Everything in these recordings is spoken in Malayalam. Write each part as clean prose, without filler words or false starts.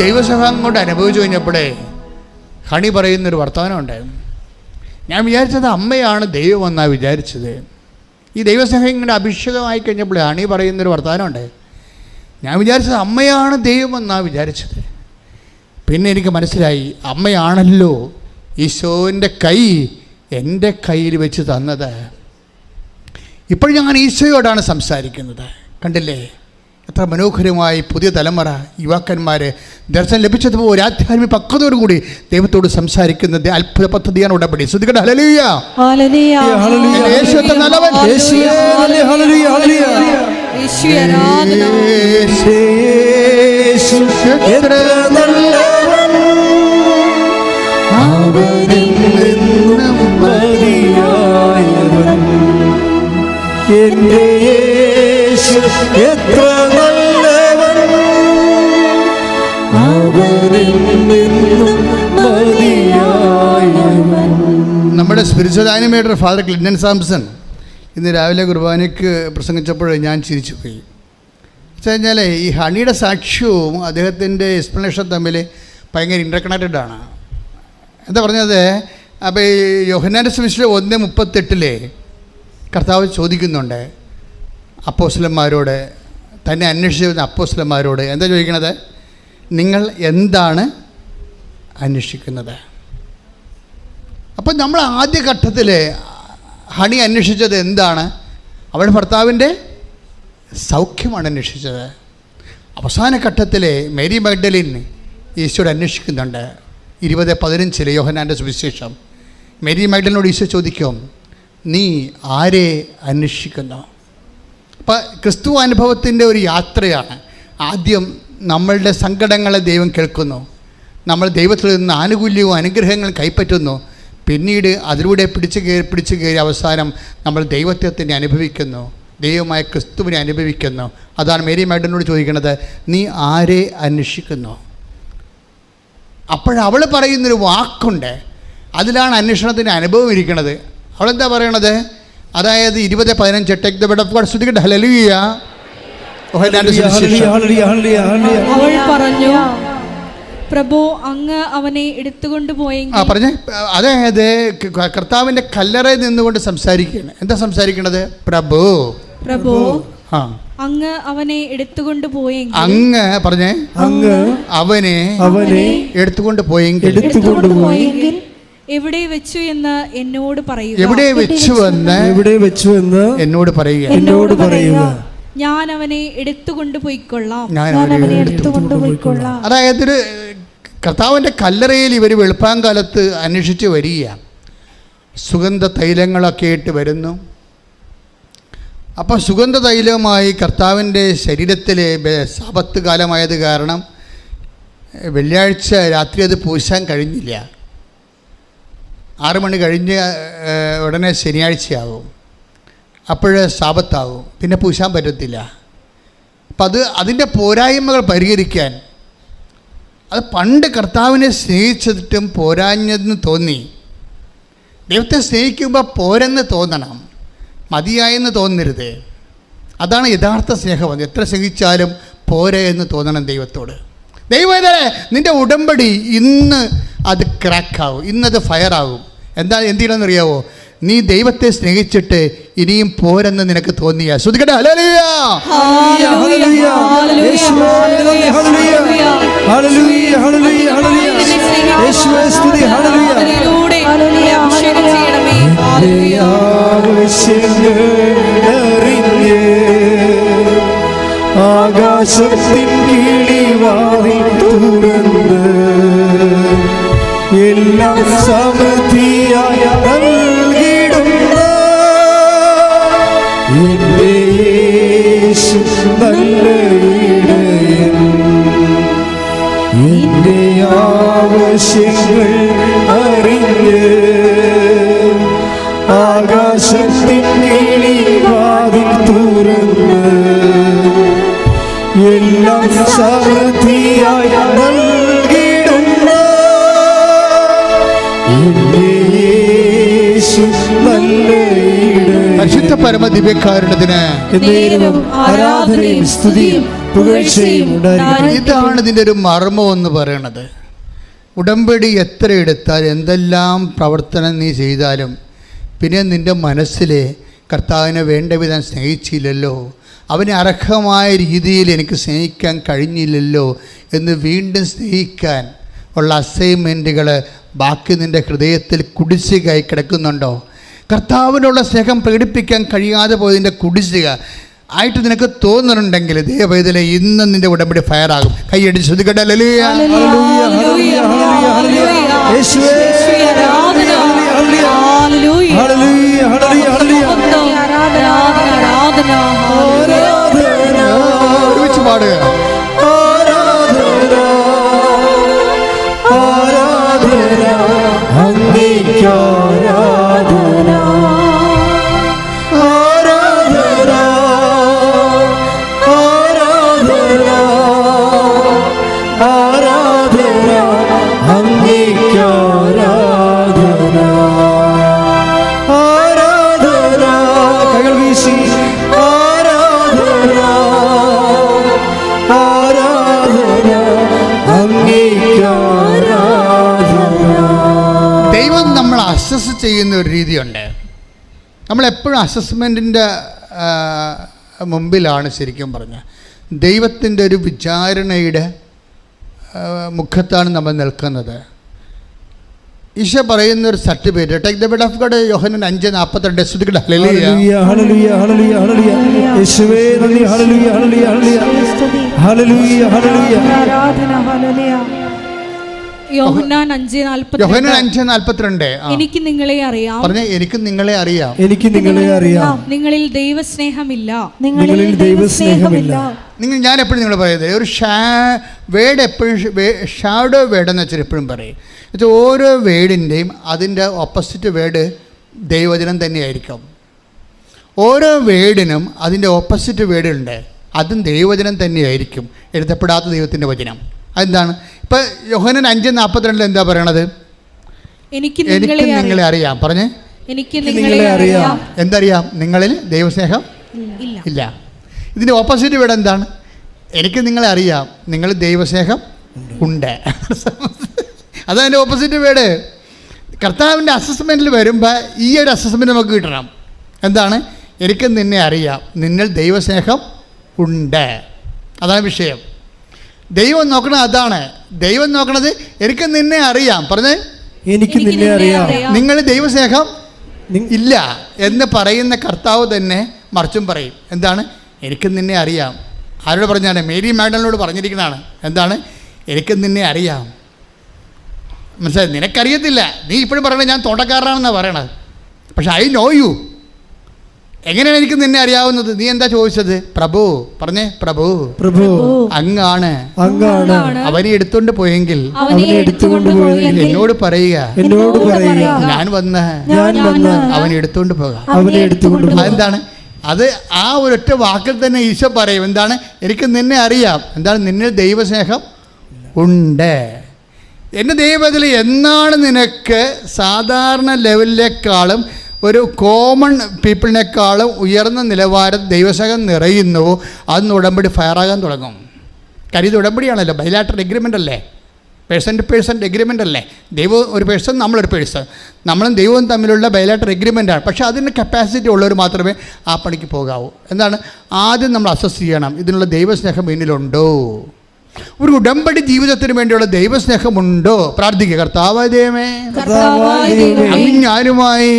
ദൈവസഭ കൊണ്ട് അനുഭവിച്ചു കഴിഞ്ഞപ്പോഴേ ഹണി പറയുന്നൊരു വർത്തമാനമുണ്ട്. ഞാൻ വിചാരിച്ചത് അമ്മയാണ് ദൈവമെന്നാണ് വിചാരിച്ചത്. ഈ ദൈവസഭ ഇങ്ങനെ അഭിഷേകമായി കഴിഞ്ഞപ്പോൾ ഹണി പറയുന്നൊരു വർത്തമാനമുണ്ട്. ഞാൻ വിചാരിച്ചത് അമ്മയാണ് ദൈവമെന്നാണ് വിചാരിച്ചത്. പിന്നെ എനിക്ക് മനസ്സിലായി, അമ്മയാണല്ലോ ഈശോൻ്റെ കൈ എൻ്റെ കയ്യിൽ വെച്ച് തന്നത്. ഇപ്പോൾ ഞാൻ ഈശോയോടാണ് സംസാരിക്കുന്നത്. കണ്ടില്ലേ എത്ര മനോഹരമായി പുതിയ തലമുറ യുവാക്കന്മാർ ദർശനം ലഭിച്ചതുപോലെ ആധ്യാത്മിക പക്വതയോടുകൂടി ദൈവത്തോട് സംസാരിക്കുന്നത് അത്ഭുത പദ്ധതിയാണ് ഉടമ്പടി. ശ്രുതികട്ടെ ഹല്ലേലൂയ. എന്റെ യേശു എത്ര നല്ലവൻ, അവനിൽ നിന്നും മതിയായവൻ. നമ്മുടെ spiritual animator father Clinton Samson ഇന്ന് രാവിലെ കുർബാനയ്ക്ക് പ്രസംഗിച്ചപ്പോൾ ഞാൻ ചിരിച്ചു പോയി. വെച്ച് കഴിഞ്ഞാൽ ഈ ഹണിയുടെ സാക്ഷ്യവും അദ്ദേഹത്തിൻ്റെ എക്സ്പ്ലനേഷൻ തമ്മിൽ ഭയങ്കര ഇൻ്റർകണക്റ്റഡ് ആണ്. എന്താ പറഞ്ഞത്? അപ്പോൾ ഈ യോഹന്നാന്റെ സുവിശേഷം 1:38 കർത്താവ് ചോദിക്കുന്നുണ്ട് അപ്പോസ്തലന്മാരോട്, തന്നെ അന്വേഷിച്ച് വരുന്ന അപ്പോസ്തലന്മാരോട് എന്താ ചോദിക്കണത്? നിങ്ങൾ എന്താണ് അന്വേഷിക്കുന്നത്? അപ്പം നമ്മൾ ആദ്യഘട്ടത്തിൽ ഹണി അന്വേഷിച്ചത് എന്താണ്? അവളുടെ ഭർത്താവിൻ്റെ സൗഖ്യമാണ് അന്വേഷിച്ചത്. അവസാന ഘട്ടത്തിൽ മേരി മഗ്ദലിൻ ഈശോയോട് അന്വേഷിക്കുന്നുണ്ട്. 20:15 യോഹന്നാന്റെ സുവിശേഷം. മേരി മഗ്ദലിനോട് ഈശോ ചോദിക്കും, നീ ആരെ അന്വേഷിക്കുന്നു? അപ്പം ക്രിസ്തു അനുഭവത്തിൻ്റെ ഒരു യാത്രയാണ്. ആദ്യം നമ്മളുടെ സങ്കടങ്ങളെ ദൈവം കേൾക്കുന്നു, നമ്മൾ ദൈവത്തിൽ നിന്ന് ആനുകൂല്യവും അനുഗ്രഹങ്ങളും കൈപ്പറ്റുന്നു. പിന്നീട് അതിലൂടെ പിടിച്ചു കയറി അവസാനം നമ്മൾ ദൈവത്തെ തന്നെ അനുഭവിക്കുന്നു, ദൈവമായ ക്രിസ്തുവിനെ അനുഭവിക്കുന്നു. അതാണ് മേരി മഗ്ദലിനോട് ചോദിക്കുന്നത്, നീ ആരെ അന്വേഷിക്കുന്നു? അപ്പോഴവൾ പറയുന്നൊരു വാക്കുണ്ട്, അതിലാണ് അന്വേഷണത്തിൻ്റെ അനുഭവം ഇരിക്കുന്നത്. അവളെന്താ പറയണത്? അതായത് 20:15 take the bed of God. ശ്രുതികട്ടെ ഹല്ലേലൂയ. അവൾ പറഞ്ഞു, പ്രഭു അങ്ങ് അവനെ എടുത്തുകൊണ്ടുപോയെങ്കിൽ. പറഞ്ഞേ. അതായത് കർത്താവിൻ്റെ കല്ലറയിൽ നിന്നുകൊണ്ട് സംസാരിക്കുകയാണ്. എന്താ സംസാരിക്കണത്? പ്രഭു അങ്ങ് അവനെ എടുത്തുകൊണ്ടുപോയെങ്കിൽ. അങ്ങ് പറഞ്ഞേ, അങ്ങ് അവനെ എടുത്തുകൊണ്ട് പോയെങ്കിൽ എവിടെ വെച്ചു എന്ന് എന്നോട് പറയുക. എവിടെ വെച്ചു എന്ന് എന്നോട് പറയുക. ഞാൻ അവനെ എടുത്തുകൊണ്ടുപോയിക്കൊള്ളാം. അതായത് കർത്താവിൻ്റെ കല്ലറയിൽ ഇവർ വെളുപ്പാങ്കാലത്ത് അന്വേഷിച്ച് വരികയാണ്. സുഗന്ധ തൈലങ്ങളൊക്കെ ഇട്ട് വരുന്നു. അപ്പോൾ സുഗന്ധ തൈലവുമായി കർത്താവിൻ്റെ ശരീരത്തിൽ സാബത്ത് കാലമായത് കാരണം വെള്ളിയാഴ്ച രാത്രി അത് പൂശാൻ കഴിഞ്ഞില്ല. 6 മണി കഴിഞ്ഞ് ഉടനെ ശനിയാഴ്ചയാവും, അപ്പോൾ സാബത്താവും, പിന്നെ പൂശാൻ പറ്റത്തില്ല. അപ്പം അതിൻ്റെ പോരായ്മകൾ പരിഹരിക്കാൻ, അത് പണ്ട് കർത്താവിനെ സ്നേഹിച്ചിട്ടും പോരാഞ്ഞെന്ന് തോന്നി. ദൈവത്തെ സ്നേഹിക്കുമ്പോൾ പോരെന്ന് തോന്നണം, മതിയായെന്ന് തോന്നരുത്. അതാണ് യഥാർത്ഥ സ്നേഹം. എത്ര സ്നേഹിച്ചാലും പോരെ എന്ന് തോന്നണം ദൈവത്തോട്. ദൈവമേ, നിൻ്റെ ഉടമ്പടി ഇന്ന് അത് ക്രാക്കാവും, ഇന്നത് ഫയറാവും. എന്തിനാണെന്നറിയാവോ? നീ ദൈവത്തെ സ്നേഹിച്ചിട്ട് ഇനിയും പോരെന്ന് നിനക്ക് തോന്നിയ. ശ്രുതികട്ടെ ഹല്ലേലൂയ. ആകാശത്തിൻ കിളിവാതിൽ തുറന്ന് എല്ലാം സമൃദ്ധിയായി നൽകിടുന്ന എന്റെ യേശു നല്ല ഇടയൻ, എന്റെ ആവശ്യങ്ങൾ അറിഞ്ഞ് ആകാശത്തിൻ കിളിവാതിൽ തുറന്ന് എല്ലാം സമൃദ്ധിയായി നൽകിടുന്ന എന്റെ യേശു നല്ല ഇടയൻ. പരിശുദ്ധ പരമ ദിവ്യകാരുണ്യത്തിന് എന്നേരവും ആരാധനയും സ്തുതിയും പുകഴ്ചയും ഉണ്ടായിരിക്കട്ടെ. ഇതാണ് ഇതിൻ്റെ ഒരു മർമ്മം എന്ന് പറയണത്. ഉടമ്പടി എത്ര എടുത്താൽ എന്തെല്ലാം പ്രവർത്തനം നീ ചെയ്താലും പിന്നെ നിൻ്റെ മനസ്സിൽ കർത്താവിനെ വേണ്ട വിധം സ്നേഹിച്ചില്ലല്ലോ, അവനെ അർഹമായ രീതിയിൽ എനിക്ക് സ്നേഹിക്കാൻ കഴിഞ്ഞില്ലല്ലോ എന്ന് വീണ്ടും സ്നേഹിക്കാൻ ഉള്ള അസൈൻമെൻറ്റുകൾ ബാക്കി നിൻ്റെ ഹൃദയത്തിൽ കുടിശ്ശികയായി കിടക്കുന്നുണ്ടോ? കർത്താവിനുള്ള സ്നേഹം പ്രകടിപ്പിക്കാൻ കഴിയാതെ പോയതിൻ്റെ കുടിശ്ശിക ആയിട്ട് നിനക്ക് തോന്നുന്നുണ്ടെങ്കിൽ ദൈവവേദന ഇന്ന് നിൻ്റെ ഉടമ്പടി ഫയറാകും. കൈയടിച്ച് ശ്രദ്ധിക്കട്ടെ. ഹല്ലേലൂയ. ഒരുമിച്ച് പാടുക. അസസ് ചെയ്യുന്ന ഒരു രീതിയുണ്ട്. നമ്മളെപ്പോഴും അസസ്മെൻറ്റിൻ്റെ മുമ്പിലാണ് ശരിക്കും പറഞ്ഞാൽ ദൈവത്തിൻ്റെ ഒരു വിചാരണയുടെ മുഖത്താണ് നമ്മൾ നിൽക്കുന്നത്. ഈശോ പറയുന്ന ഒരു certificate take the bed of God Yohannan 5:42 ശ്രദ്ധിക്കട്ടെ. ഹല്ലേലൂയ ഹല്ലേലൂയ ഹല്ലേലൂയ ഹല്ലേലൂയ യേശുവേ നന്ദി. ഹല്ലേലൂയ ഹല്ലേലൂയ ഹല്ലേലൂയ ഹല്ലേലൂയ ആരാധന. ഹല്ലേലൂയ. യോഹന്നാൻ 5:42 എനിക്ക് നിങ്ങളെ അറിയാം. പറഞ്ഞേ, എനിക്ക് നിങ്ങളെ അറിയാം. എനിക്ക് നിങ്ങളെ അറിയാം. നിങ്ങളിൽ ദൈവസ്നേഹമില്ല. നിങ്ങളിൽ ദൈവസ്നേഹമില്ല. ഞാൻ എപ്പോഴും നിങ്ങൾ പറയുന്നത് ഒരു വേർഡ് എപ്പോഴും ഷാഡോ വേർഡ് എന്ന് വെച്ചാൽ എപ്പോഴും പറയും. എന്നുവെച്ചാൽ ഓരോ വേർഡിൻ്റെയും അതിൻ്റെ ഓപ്പോസിറ്റ് വേർഡ് ദൈവവചനം തന്നെയായിരിക്കും. ഓരോ വേർഡിനും അതിൻ്റെ ഓപ്പോസിറ്റ് വേർഡുണ്ട്, അതും ദൈവവചനം തന്നെയായിരിക്കും, എഴുതപ്പെടാത്ത ദൈവത്തിൻ്റെ വചനം. അതെന്താണ്? ഇപ്പം യോഹന്നാൻ 5:42 എന്താ പറയണത്? എനിക്ക് നിങ്ങളെ അറിയാം. പറഞ്ഞേ, എനിക്ക് നിങ്ങളെ അറിയാം. എന്തറിയാം? നിങ്ങളിൽ ദൈവസ്നേഹം ഇല്ല. ഇതിൻ്റെ ഓപ്പോസിറ്റ് വേർഡ് എന്താണ്? എനിക്ക് നിങ്ങളെ അറിയാം, നിങ്ങൾ ദൈവസ്നേഹം ഉണ്ട്. അതതിൻ്റെ ഓപ്പോസിറ്റ് വേർഡ്. കർത്താവിൻ്റെ അസസ്മെൻറ്റിൽ വരുമ്പോൾ ഈ ഒരു അസസ്മെൻറ്റ് നമുക്ക് കിട്ടണം. എന്താണ്? എനിക്ക് നിന്നെ അറിയാം, നിന്നിൽ ദൈവസ്നേഹം ഉണ്ട്. അതാണ് വിഷയം. ദൈവം നോക്കണത് അതാണ്. ദൈവം നോക്കണത് എനിക്ക് നിന്നെ അറിയാം. പറഞ്ഞേ, എനിക്ക് നിന്നെ അറിയാം. നിങ്ങൾ ദൈവസ്നേഹം ഇല്ല എന്ന് പറയുന്ന കർത്താവ് തന്നെ മറിച്ചും പറയും. എന്താണ്? എനിക്ക് നിന്നെ അറിയാം. ആരോട് പറഞ്ഞാണ്? മേരി മാഗ്ഡലിനോട് പറഞ്ഞിരിക്കുന്നതാണ്. എന്താണ്? എനിക്ക് നിന്നെ അറിയാം. മനസ്സിലായി? നിനക്കറിയത്തില്ല, നീ ഇപ്പോഴും പറയണത് ഞാൻ തോട്ടക്കാരനാണെന്നാണ് പറയണത്. പക്ഷെ ഐ നോ യു. എങ്ങനെയാണ് എനിക്ക് നിന്നെ അറിയാവുന്നത്? നീ എന്താ ചോദിച്ചത്? പ്രഭു. പറഞ്ഞേ, പ്രഭു. പ്രഭു അങ്ങാണ്. അവനെ എടുത്തോണ്ട് പോയെങ്കിൽ എന്നോട് പറയുക, ഞാൻ വന്ന് അവനെ എടുത്തോണ്ട് പോകാം. അതെന്താണ്? അത് ആ ഒരൊറ്റ വാക്കിൽ തന്നെ ഈശോ പറയും. എന്താണ്? എനിക്ക് നിന്നെ അറിയാം. എന്താണ്? നിന്നിൽ ദൈവസ്നേഹം ഉണ്ട്. എൻ്റെ ദൈവത്തിൽ എന്നാണ് നിനക്ക് സാധാരണ ലെവലിനേക്കാളും ഒരു കോമൺ പീപ്പിളിനേക്കാളും ഉയർന്ന നിലവാരം ദൈവസ്നേഹം നിറയുന്നുവോ അന്ന് ഉടമ്പടി ഫയറാകാൻ തുടങ്ങും. കാര്യം ഇത് ഉടമ്പടിയാണല്ലോ, ബൈലാറ്ററൽ എഗ്രിമെൻ്റ് അല്ലേ, പേഴ്സൺ ടു പേഴ്സൺ എഗ്രിമെൻ്റ് അല്ലേ. ദൈവം ഒരു പേഴ്സൺ, നമ്മളൊരു പേഴ്സൺ, നമ്മളും ദൈവവും തമ്മിലുള്ള ബൈലാറ്ററൽ എഗ്രിമെൻ്റാണ്. പക്ഷേ അതിന് കപ്പാസിറ്റി ഉള്ളവർ മാത്രമേ ആ പണിക്ക് പോകാവൂ. എന്താണ്? ആദ്യം നമ്മൾ അസസ് ചെയ്യണം, ഇതിനുള്ള ദൈവസ്നേഹം എന്നിലുണ്ടോ. ഒരു ഉടമ്പടി ജീവിതത്തിന് വേണ്ടിയുള്ള ദൈവസ്നേഹമുണ്ടോ? പ്രാർത്ഥിക്കുക. കർത്താവായ ദൈവമേ, അങ്ങ് ഞാനുമായി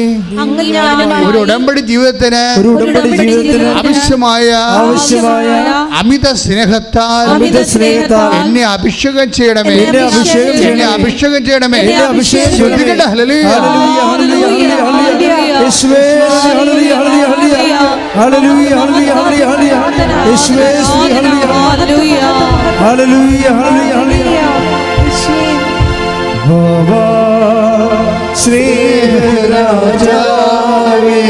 ഒരു ഉടമ്പടി ജീവിതത്തിന് ആവശ്യമായ അമിത സ്നേഹത്താൽ എന്നെ അഭിഷേകം ചെയ്യണമേ. എന്നെ അഭിഷേകം ചെയ്യണമേ. ശ്രദ്ധിക്കട്ടെ. ഹല്ലേലൂയ. ഹല്ലേലൂയ ഹല്ലേലൂയ. ബാബാ സ്നേഹരാജാവേ,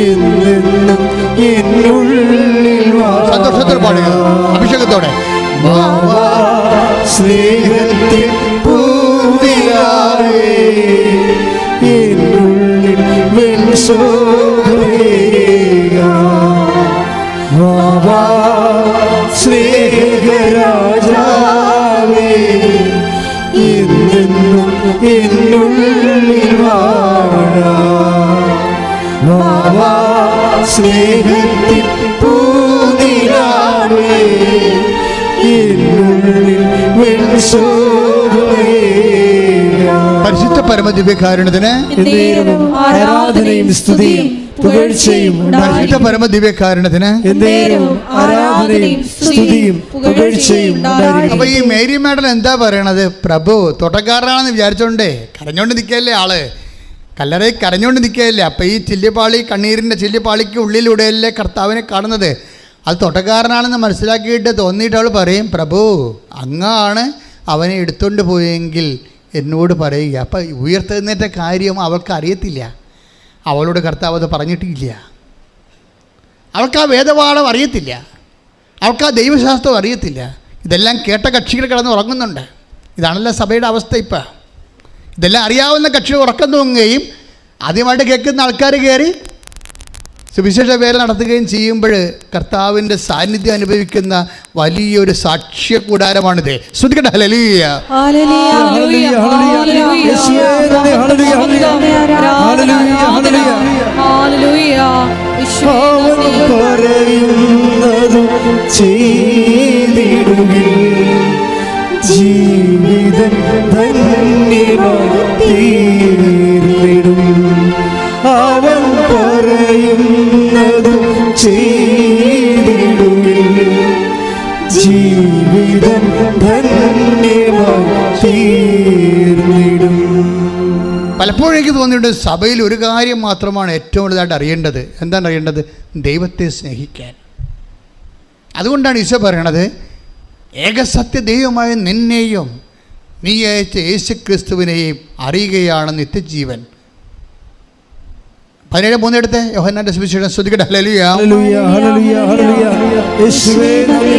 എന്നെന്നും എന്നുള്ളിൽ സന്തോഷത്തോടെ പാടുക, അഭിഷേകത്തോടെ. ബാബാ സ്നേഹത്തിൽ പൂവിലാവേ, എന്നുള്ളിൽ വെൺശോഭ സ്നേഹരാജാവേ എന്നെന്നും എന്നുള്ളിൽ വാഴാ സ്നേഹത്തിൻ പൂനിലാവേ എന്നുള്ളിൽ വെളിച്ചോരേ. പരിശുദ്ധ പരമദിവ്യകാരുണ്യത്തിന് ആരാധനയും സ്തുതിയും പുകഴ്ചയും പരിശുദ്ധ പരമദിവ്യകാരുണ്യത്തിന് ആരാധനയും സ്തുതിയും പുകഴ്ചയും. അപ്പൊ ഈ മേരി മാഡം എന്താ പറയണത്? പ്രഭു തോട്ടക്കാരനാണെന്ന് വിചാരിച്ചോണ്ടേ കരഞ്ഞോണ്ട് നിൽക്കല്ലേ ആള്, കല്ലറയിൽ കരഞ്ഞോണ്ട് നിൽക്കുകയല്ലേ. അപ്പം ഈ ചില്ലിപ്പാളി, കണ്ണീരിൻ്റെ ചില്ലിപ്പാളിക്ക് ഉള്ളിലൂടെയല്ലേ കർത്താവിനെ കാണുന്നത്. അത് തോട്ടക്കാരനാണെന്ന് മനസ്സിലാക്കിയിട്ട് തോന്നിയിട്ട് അവൾ പറയും, പ്രഭു അങ്ങാണ് അവനെ എടുത്തുകൊണ്ട് പോയെങ്കിൽ എന്നോട് പറയുക. അപ്പം ഉയർത്തെഴുന്നേറ്റ കാര്യം അവൾക്ക് അറിയത്തില്ല, അവളോട് കർത്താവ് അത് പറഞ്ഞിട്ടില്ല. അവൾക്ക് ആ വേദപാഠം അറിയത്തില്ല, അവൾക്ക് ആ ദൈവശാസ്ത്രം അറിയത്തില്ല. ഇതെല്ലാം കേട്ട കക്ഷികൾ കിടന്ന് ഉറങ്ങുന്നുണ്ട്. ഇതാണല്ലോ സഭയുടെ അവസ്ഥ. ഇപ്പം ഇതെല്ലാം അറിയാവുന്ന കക്ഷികൾ ഉറക്കം തൂങ്ങുകയും ആദ്യമായിട്ട് കേൾക്കുന്ന ആൾക്കാർ കയറി സുവിശേഷ വേല നടത്തുകയും ചെയ്യുമ്പോൾ കർത്താവിൻ്റെ സാന്നിധ്യം അനുഭവിക്കുന്ന വലിയൊരു സാക്ഷ്യ കൂടാരമാണിത്. ശ്രുതിക്കട്ടെ ഹല്ലേലൂയ. ജീവിതം ധന്യമായിത്തീർന്നിടും അവൻ പറയുന്നതും ചെയ്തിടുവിൻ. ജീവിതം ധന്യമായിത്തീർന്നിടും. പലപ്പോഴും എനിക്ക് തോന്നിയിട്ട് സഭയിൽ ഒരു കാര്യം മാത്രമാണ് ഏറ്റവും വലുതായിട്ട് അറിയേണ്ടത്. എന്താണ് അറിയേണ്ടത്? ദൈവത്തെ സ്നേഹിക്കാൻ. അതുകൊണ്ടാണ് ഈശോ പറയണത്, ഏകസത്യ ദൈവമായ നിന്നെയും നീ അയച്ച യേശുക്രിസ്തുവിനെയും അറിയുകയാണ് നിത്യജീവൻ. 17:3 എടുത്ത് യോഹന്നാന്റെ സുവിശേഷം. ശ്രുതിക്കട്ടെ ഹല്ലേലൂയ. ഹല്ലേലൂയ ഹല്ലേലൂയ ഹല്ലേലൂയ. യേശുവേ നന്ദി,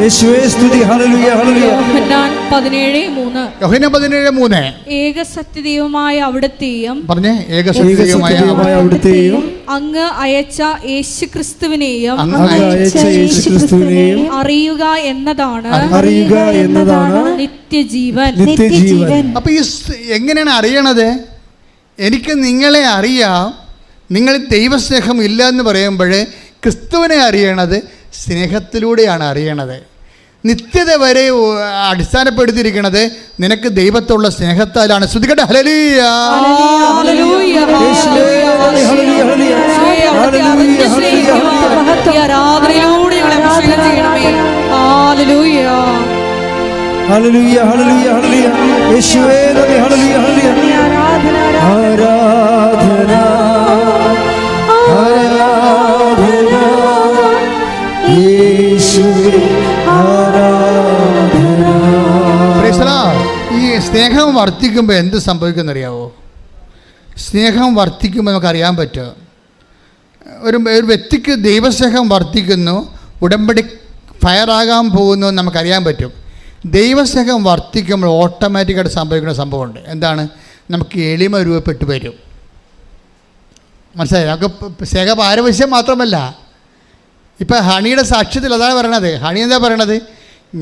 യേശുവേ സ്തുതി. Hallelujah hallelujah. യോഹന്നാൻ 17:3. യോഹന്നാൻ 17:3. ഏകസത്യദൈവമായ അവിടുത്തെയും പറഞ്ഞേ, ഏകസത്യദൈവമായ അവിടുത്തെയും അങ്ങ് അയച്ച യേശുക്രിസ്തുവിനെയും അറിയുക എന്നതാണ് നിത്യജീവൻ. അപ്പൊ ഈ എങ്ങനെയാണ് അറിയണത്? എനിക്ക് നിങ്ങളെ അറിയാം, നിങ്ങൾ ദൈവസ്നേഹം ഇല്ല എന്ന് പറയുമ്പോൾ ക്രിസ്തുവിനെ അറിയണത് സ്നേഹത്തിലൂടെയാണ് അറിയണത്. നിത്യത വരെ അടിസ്ഥാനപ്പെടുത്തിയിരിക്കുന്നത് നിനക്ക് ദൈവത്തുള്ള സ്നേഹത്താലാണ്. ശ്രുതികട്ടെ ഹല്ലേലൂയ. ഹല്ലേലൂയ ഹല്ലേലൂയ ഹല്ലേലൂയ. യേശുവേ നന്ദി. ഹല്ലേലൂയ ഹല്ലേലൂയ. ആരാധന ആരാധന യേശുവേ ആരാധന. ഈ സ്നേഹം വർദ്ധിക്കുമ്പോൾ എന്ത് സംഭവിക്കുമെന്നറിയാവോ? സ്നേഹം വർദ്ധിക്കുമ്പോൾ നമുക്കറിയാൻ പറ്റും. ഒരു വ്യക്തിക്ക് ദൈവസ്നേഹം വർദ്ധിക്കുന്നു, ഉടമ്പടി ഫയറാകാൻ പോകുന്നു നമുക്കറിയാൻ പറ്റും. ദൈവസ്നേഹം വർദ്ധിക്കുമ്പോൾ ഓട്ടോമാറ്റിക്കായിട്ട് സംഭവിക്കുന്ന സംഭവമുണ്ട്. എന്താണ്? നമുക്ക് എളിമ രൂപപ്പെട്ടു വരും. മനസ്സിലായി? നമുക്ക് സ്നേഹ പാരവശ്യം മാത്രമല്ല, ഇപ്പം ഹണിയുടെ സാക്ഷ്യത്തിൽ അതാണ് പറയണത്. ഹണി എന്താ പറയണത്?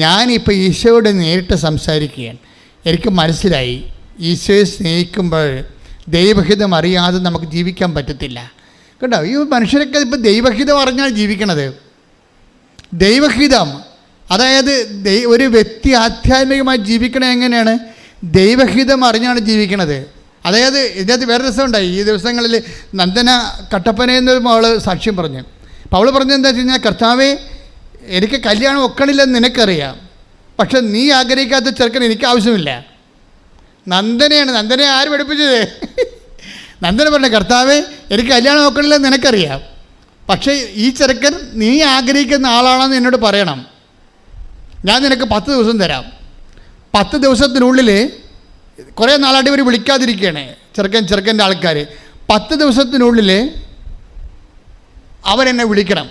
ഞാനിപ്പോൾ ഈശോയോട് നേരിട്ട് സംസാരിക്കുകയാണ്, എനിക്ക് മനസ്സിലായി ഈശോയെ സ്നേഹിക്കുമ്പോൾ ദൈവഹിതം അറിയാതെ നമുക്ക് ജീവിക്കാൻ പറ്റത്തില്ല. കേട്ടോ, ഈ മനുഷ്യരൊക്കെ ഇപ്പോൾ ദൈവഹിതം അറിഞ്ഞാണ് ജീവിക്കണത്. ദൈവഹിതം, അതായത് ഒരു വ്യക്തി ആധ്യാത്മികമായി ജീവിക്കണത് എങ്ങനെയാണ്? ദൈവഹിതം അറിഞ്ഞാണ് ജീവിക്കണത്. അതായത് ഇതിനകത്ത് വേറെ രസമുണ്ടായി. ഈ ദിവസങ്ങളിൽ നന്ദന കട്ടപ്പന എന്നൊരു മകൾ സാക്ഷ്യം പറഞ്ഞു. അപ്പോൾ അവൾ പറഞ്ഞത് എന്താ വെച്ച് കഴിഞ്ഞാൽ, കർത്താവേ എനിക്ക് കല്യാണം ഒക്കണില്ലെന്ന് നിനക്കറിയാം, പക്ഷെ നീ ആഗ്രഹിക്കാത്ത ചെറുക്കൻ എനിക്ക് ആവശ്യമില്ല. നന്ദനയാണ്. നന്ദനെ ആര് പഠിപ്പിച്ചത്? നന്ദന പറഞ്ഞു, കർത്താവേ എനിക്ക് കല്യാണം ഒക്കണില്ലെന്ന് നിനക്കറിയാം, പക്ഷേ ഈ ചെറുക്കൻ നീ ആഗ്രഹിക്കുന്ന ആളാണെന്ന് എന്നോട് പറയണം. ഞാൻ നിനക്ക് 10 ദിവസം തരാം. 10 ദിവസത്തിനുള്ളിൽ, കുറേ നാളായിട്ട് ഇവർ വിളിക്കാതിരിക്കുകയാണ് ചെറുക്കൻ്റെ ആൾക്കാർ. 10 ദിവസത്തിനുള്ളിൽ അവരെന്നെ വിളിക്കണം.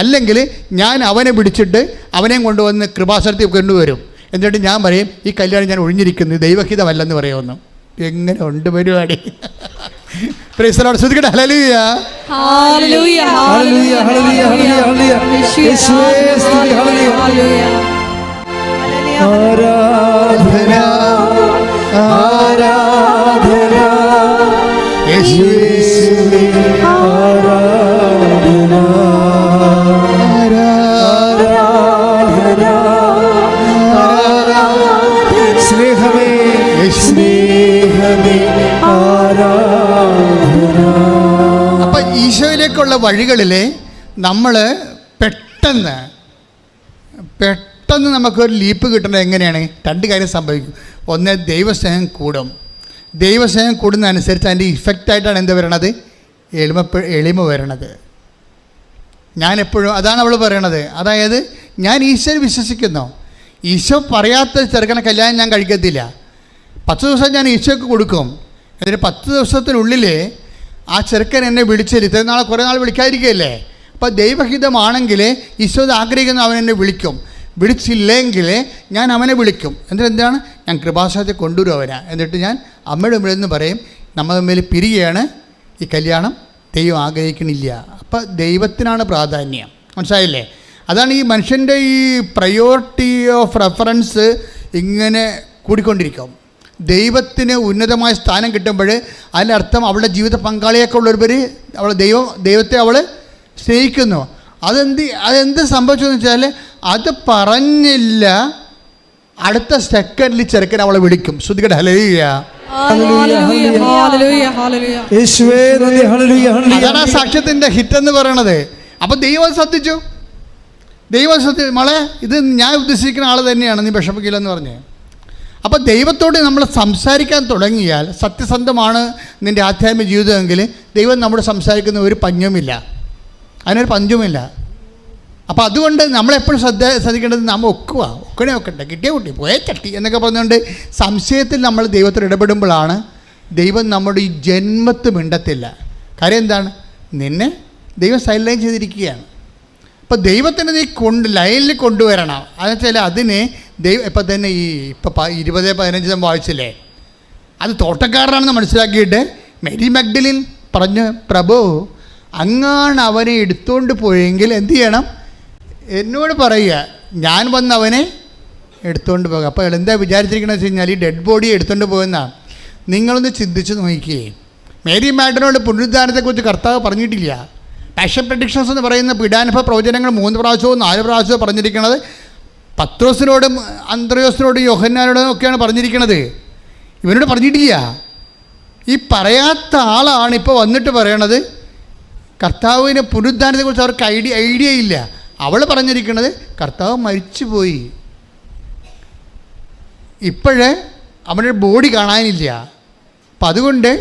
അല്ലെങ്കിൽ ഞാൻ അവനെ പിടിച്ചിട്ട് അവനെയും കൊണ്ടുവന്ന് കൃപാസനത്തിൽ കൊണ്ടുവരും. എന്നിട്ട് ഞാൻ പറയും, ഈ കല്യാണം ഞാൻ ഒഴിഞ്ഞിരിക്കുന്നു, ദൈവഹിതമല്ലെന്ന് പറയുമെന്ന്. എങ്ങനെ ഉണ്ട് പരിപാടി? Praise the Lord. ശ്രദ്ധിക്കട്ടെ. ഹല്ലേലൂയ. ഹല്ലേലൂയ. ഹല്ലേലൂയ. ഹല്ലേലൂയ. ഹല്ലേലൂയ. യേശുവേ സ്തുതി. ഹല്ലേലൂയ. ആരാധന ആരാധന യേശുവേ ആരാധന ആരാധന സ്നേഹമേ സ്നേഹമേ ആരാധന. അപ്പം ഈശോയിലേക്കുള്ള വഴികളിൽ നമ്മൾ പെട്ടെന്ന് നമുക്കൊരു ലീപ്പ് കിട്ടുന്നത് എങ്ങനെയാണ്? രണ്ട് കാര്യം സംഭവിക്കും. ഒന്ന്, ദൈവസ്നേഹം കൂടും. ദൈവസ്നേഹം കൂടുന്നതനുസരിച്ച് അതിൻ്റെ ഇഫക്റ്റായിട്ടാണ് എന്ത് വരണത്? എളിമ വരണത്. ഞാനെപ്പോഴും അതാണ് അവൾ പറയണത്. അതായത് ഞാൻ ഈശോയിൽ വിശ്വസിക്കുന്നു. ഈശോ പറയാത്ത ചെറുക്കനെ കല്യാണം ഞാൻ കഴിക്കത്തില്ല. 10 ദിവസം ഞാൻ ഈശോയ്ക്ക് കൊടുക്കും. എന്നിട്ട് 10 ദിവസത്തിനുള്ളിൽ ആ ചെറുക്കൻ എന്നെ വിളിച്ചില്ല. നാളെ കുറേ നാൾ വിളിക്കാതിരിക്കുകയല്ലേ. അപ്പോൾ ദൈവഹിതമാണെങ്കിൽ ഈശോ ആഗ്രഹിക്കുന്ന അവൻ എന്നെ വിളിക്കും. വിളിച്ചില്ലെങ്കിൽ ഞാൻ അവനെ വിളിക്കും. എന്നിട്ട് എന്താണ്? ഞാൻ കൃപാസനത്തിൽ കൊണ്ടുവരും അവനെ. എന്നിട്ട് ഞാൻ അമ്മയുടെ മുമ്പിൽ പറയും, നമ്മൾ തമ്മിൽ പിരിയാണ്, ഈ കല്യാണം ദൈവം ആഗ്രഹിക്കണില്ല. അപ്പം ദൈവത്തിനാണ് പ്രാധാന്യം. മനസ്സിലായില്ലേ? അതാണ് ഈ മനുഷ്യൻ്റെ ഈ പ്രയോറിറ്റി ഓഫ് റെഫറൻസ് ഇങ്ങനെ കൂടിക്കൊണ്ടിരിക്കും. ദൈവത്തിന് ഉന്നതമായ സ്ഥാനം കിട്ടുമ്പോൾ അതിനർത്ഥം അവളുടെ ജീവിത പങ്കാളിയൊക്കെ ഉള്ളവർ ദൈവത്തെ അവൾ സ്നേഹിക്കുന്നു. അതെന്ത് സംഭവിച്ചതെന്ന് വെച്ചാൽ അത് പറഞ്ഞില്ല, അടുത്ത സെക്കൻഡിൽ ചെറുക്കൻ അവളെ വിളിക്കും. ശ്രുതികട്ടെ. ഹല്ലേലൂയ. അതാണ് ആ സാക്ഷ്യത്തിൻ്റെ ഹിറ്റ് എന്ന് പറയണത്. അപ്പം ദൈവം ശ്രദ്ധിച്ചു. മോളെ, ഇത് ഞാൻ ഉദ്ദേശിക്കുന്ന ആൾ തന്നെയാണ്, നീ വിഷമിക്കില്ലെന്ന് പറഞ്ഞ്. അപ്പോൾ ദൈവത്തോട് നമ്മൾ സംസാരിക്കാൻ തുടങ്ങിയാൽ, സത്യസന്ധമാണ് നിൻ്റെ ആധ്യാത്മിക ജീവിതമെങ്കിൽ ദൈവം നമ്മോട് സംസാരിക്കുന്ന ഒരു പഞ്ഞുമില്ല, അതിനൊരു പഞ്ചുമില്ല. അപ്പോൾ അതുകൊണ്ട് നമ്മളെപ്പോഴും ശ്രദ്ധിക്കേണ്ടത് നമ്മൾ ഒക്കട്ടെ, കിട്ടിയ കുട്ടി പോയേ ചട്ടി എന്നൊക്കെ പറഞ്ഞുകൊണ്ട് സംശയത്തിൽ നമ്മൾ ദൈവത്തോട് ഇടപെടുമ്പോഴാണ് ദൈവം നമ്മുടെ ഈ ജന്മത്ത് മിണ്ടത്തില്ല. കാര്യം എന്താണ്? നിന്നെ ദൈവം സൈലൈൻ ചെയ്തിരിക്കുകയാണ്. അപ്പോൾ ദൈവത്തിനെ നീ ലൈനിൽ കൊണ്ടുവരണം. എന്നുവെച്ചാൽ അതിന് ഇപ്പം തന്നെ ഈ 20:15 വായിച്ചില്ലേ, അത് തോട്ടക്കാരനാണെന്ന് മനസ്സിലാക്കിയിട്ട് മേരി മഗ്ദലിൻ പറഞ്ഞ്, പ്രഭു അങ്ങാണ് അവനെ എടുത്തുകൊണ്ട് പോയെങ്കിൽ എന്ത് ചെയ്യണം? എന്നോട് പറയുക, ഞാൻ വന്ന് അവനെ എടുത്തുകൊണ്ട് പോകുക. അപ്പോൾ എന്താ വിചാരിച്ചിരിക്കണമെന്ന് വെച്ച് കഴിഞ്ഞാൽ ഈ ഡെഡ് ബോഡിയെ എടുത്തുകൊണ്ട് പോകുന്നതാണ്. നിങ്ങളൊന്ന് ചിന്തിച്ച് നോക്കിയേ. മേരി മാഗ്ദലിനോട് പുനരുദ്ധാനത്തെക്കുറിച്ച് കർത്താവ് പറഞ്ഞിട്ടില്ല. പാഷൻ പ്രഡിക്ഷൻസ് എന്ന് പറയുന്ന പീഡാനുഭവ പ്രവചനങ്ങൾ 3 പ്രാവശ്യവും 4 പ്രാവശ്യവും പറഞ്ഞിരിക്കുന്നത് പത്രോസിനോടും അന്ത്രയോസിനോടും യോഹന്നാനോടും ഒക്കെയാണ് പറഞ്ഞിരിക്കുന്നത്. ഇവനോട് പറഞ്ഞിട്ടില്ല. ഈ പറയാത്ത ആളാണ് ഇപ്പോൾ വന്നിട്ട് പറയണത് കർത്താവിന് പുനരുദ്ധാനത്തെക്കുറിച്ച് അവർക്ക് ഐഡിയ ഇല്ല. അവൾ പറഞ്ഞിരിക്കുന്നത് കർത്താവ് മരിച്ചുപോയി, ഇപ്പോഴേ അവൻ്റെ ബോഡി കാണാനില്ല. അപ്പം അതുകൊണ്ട്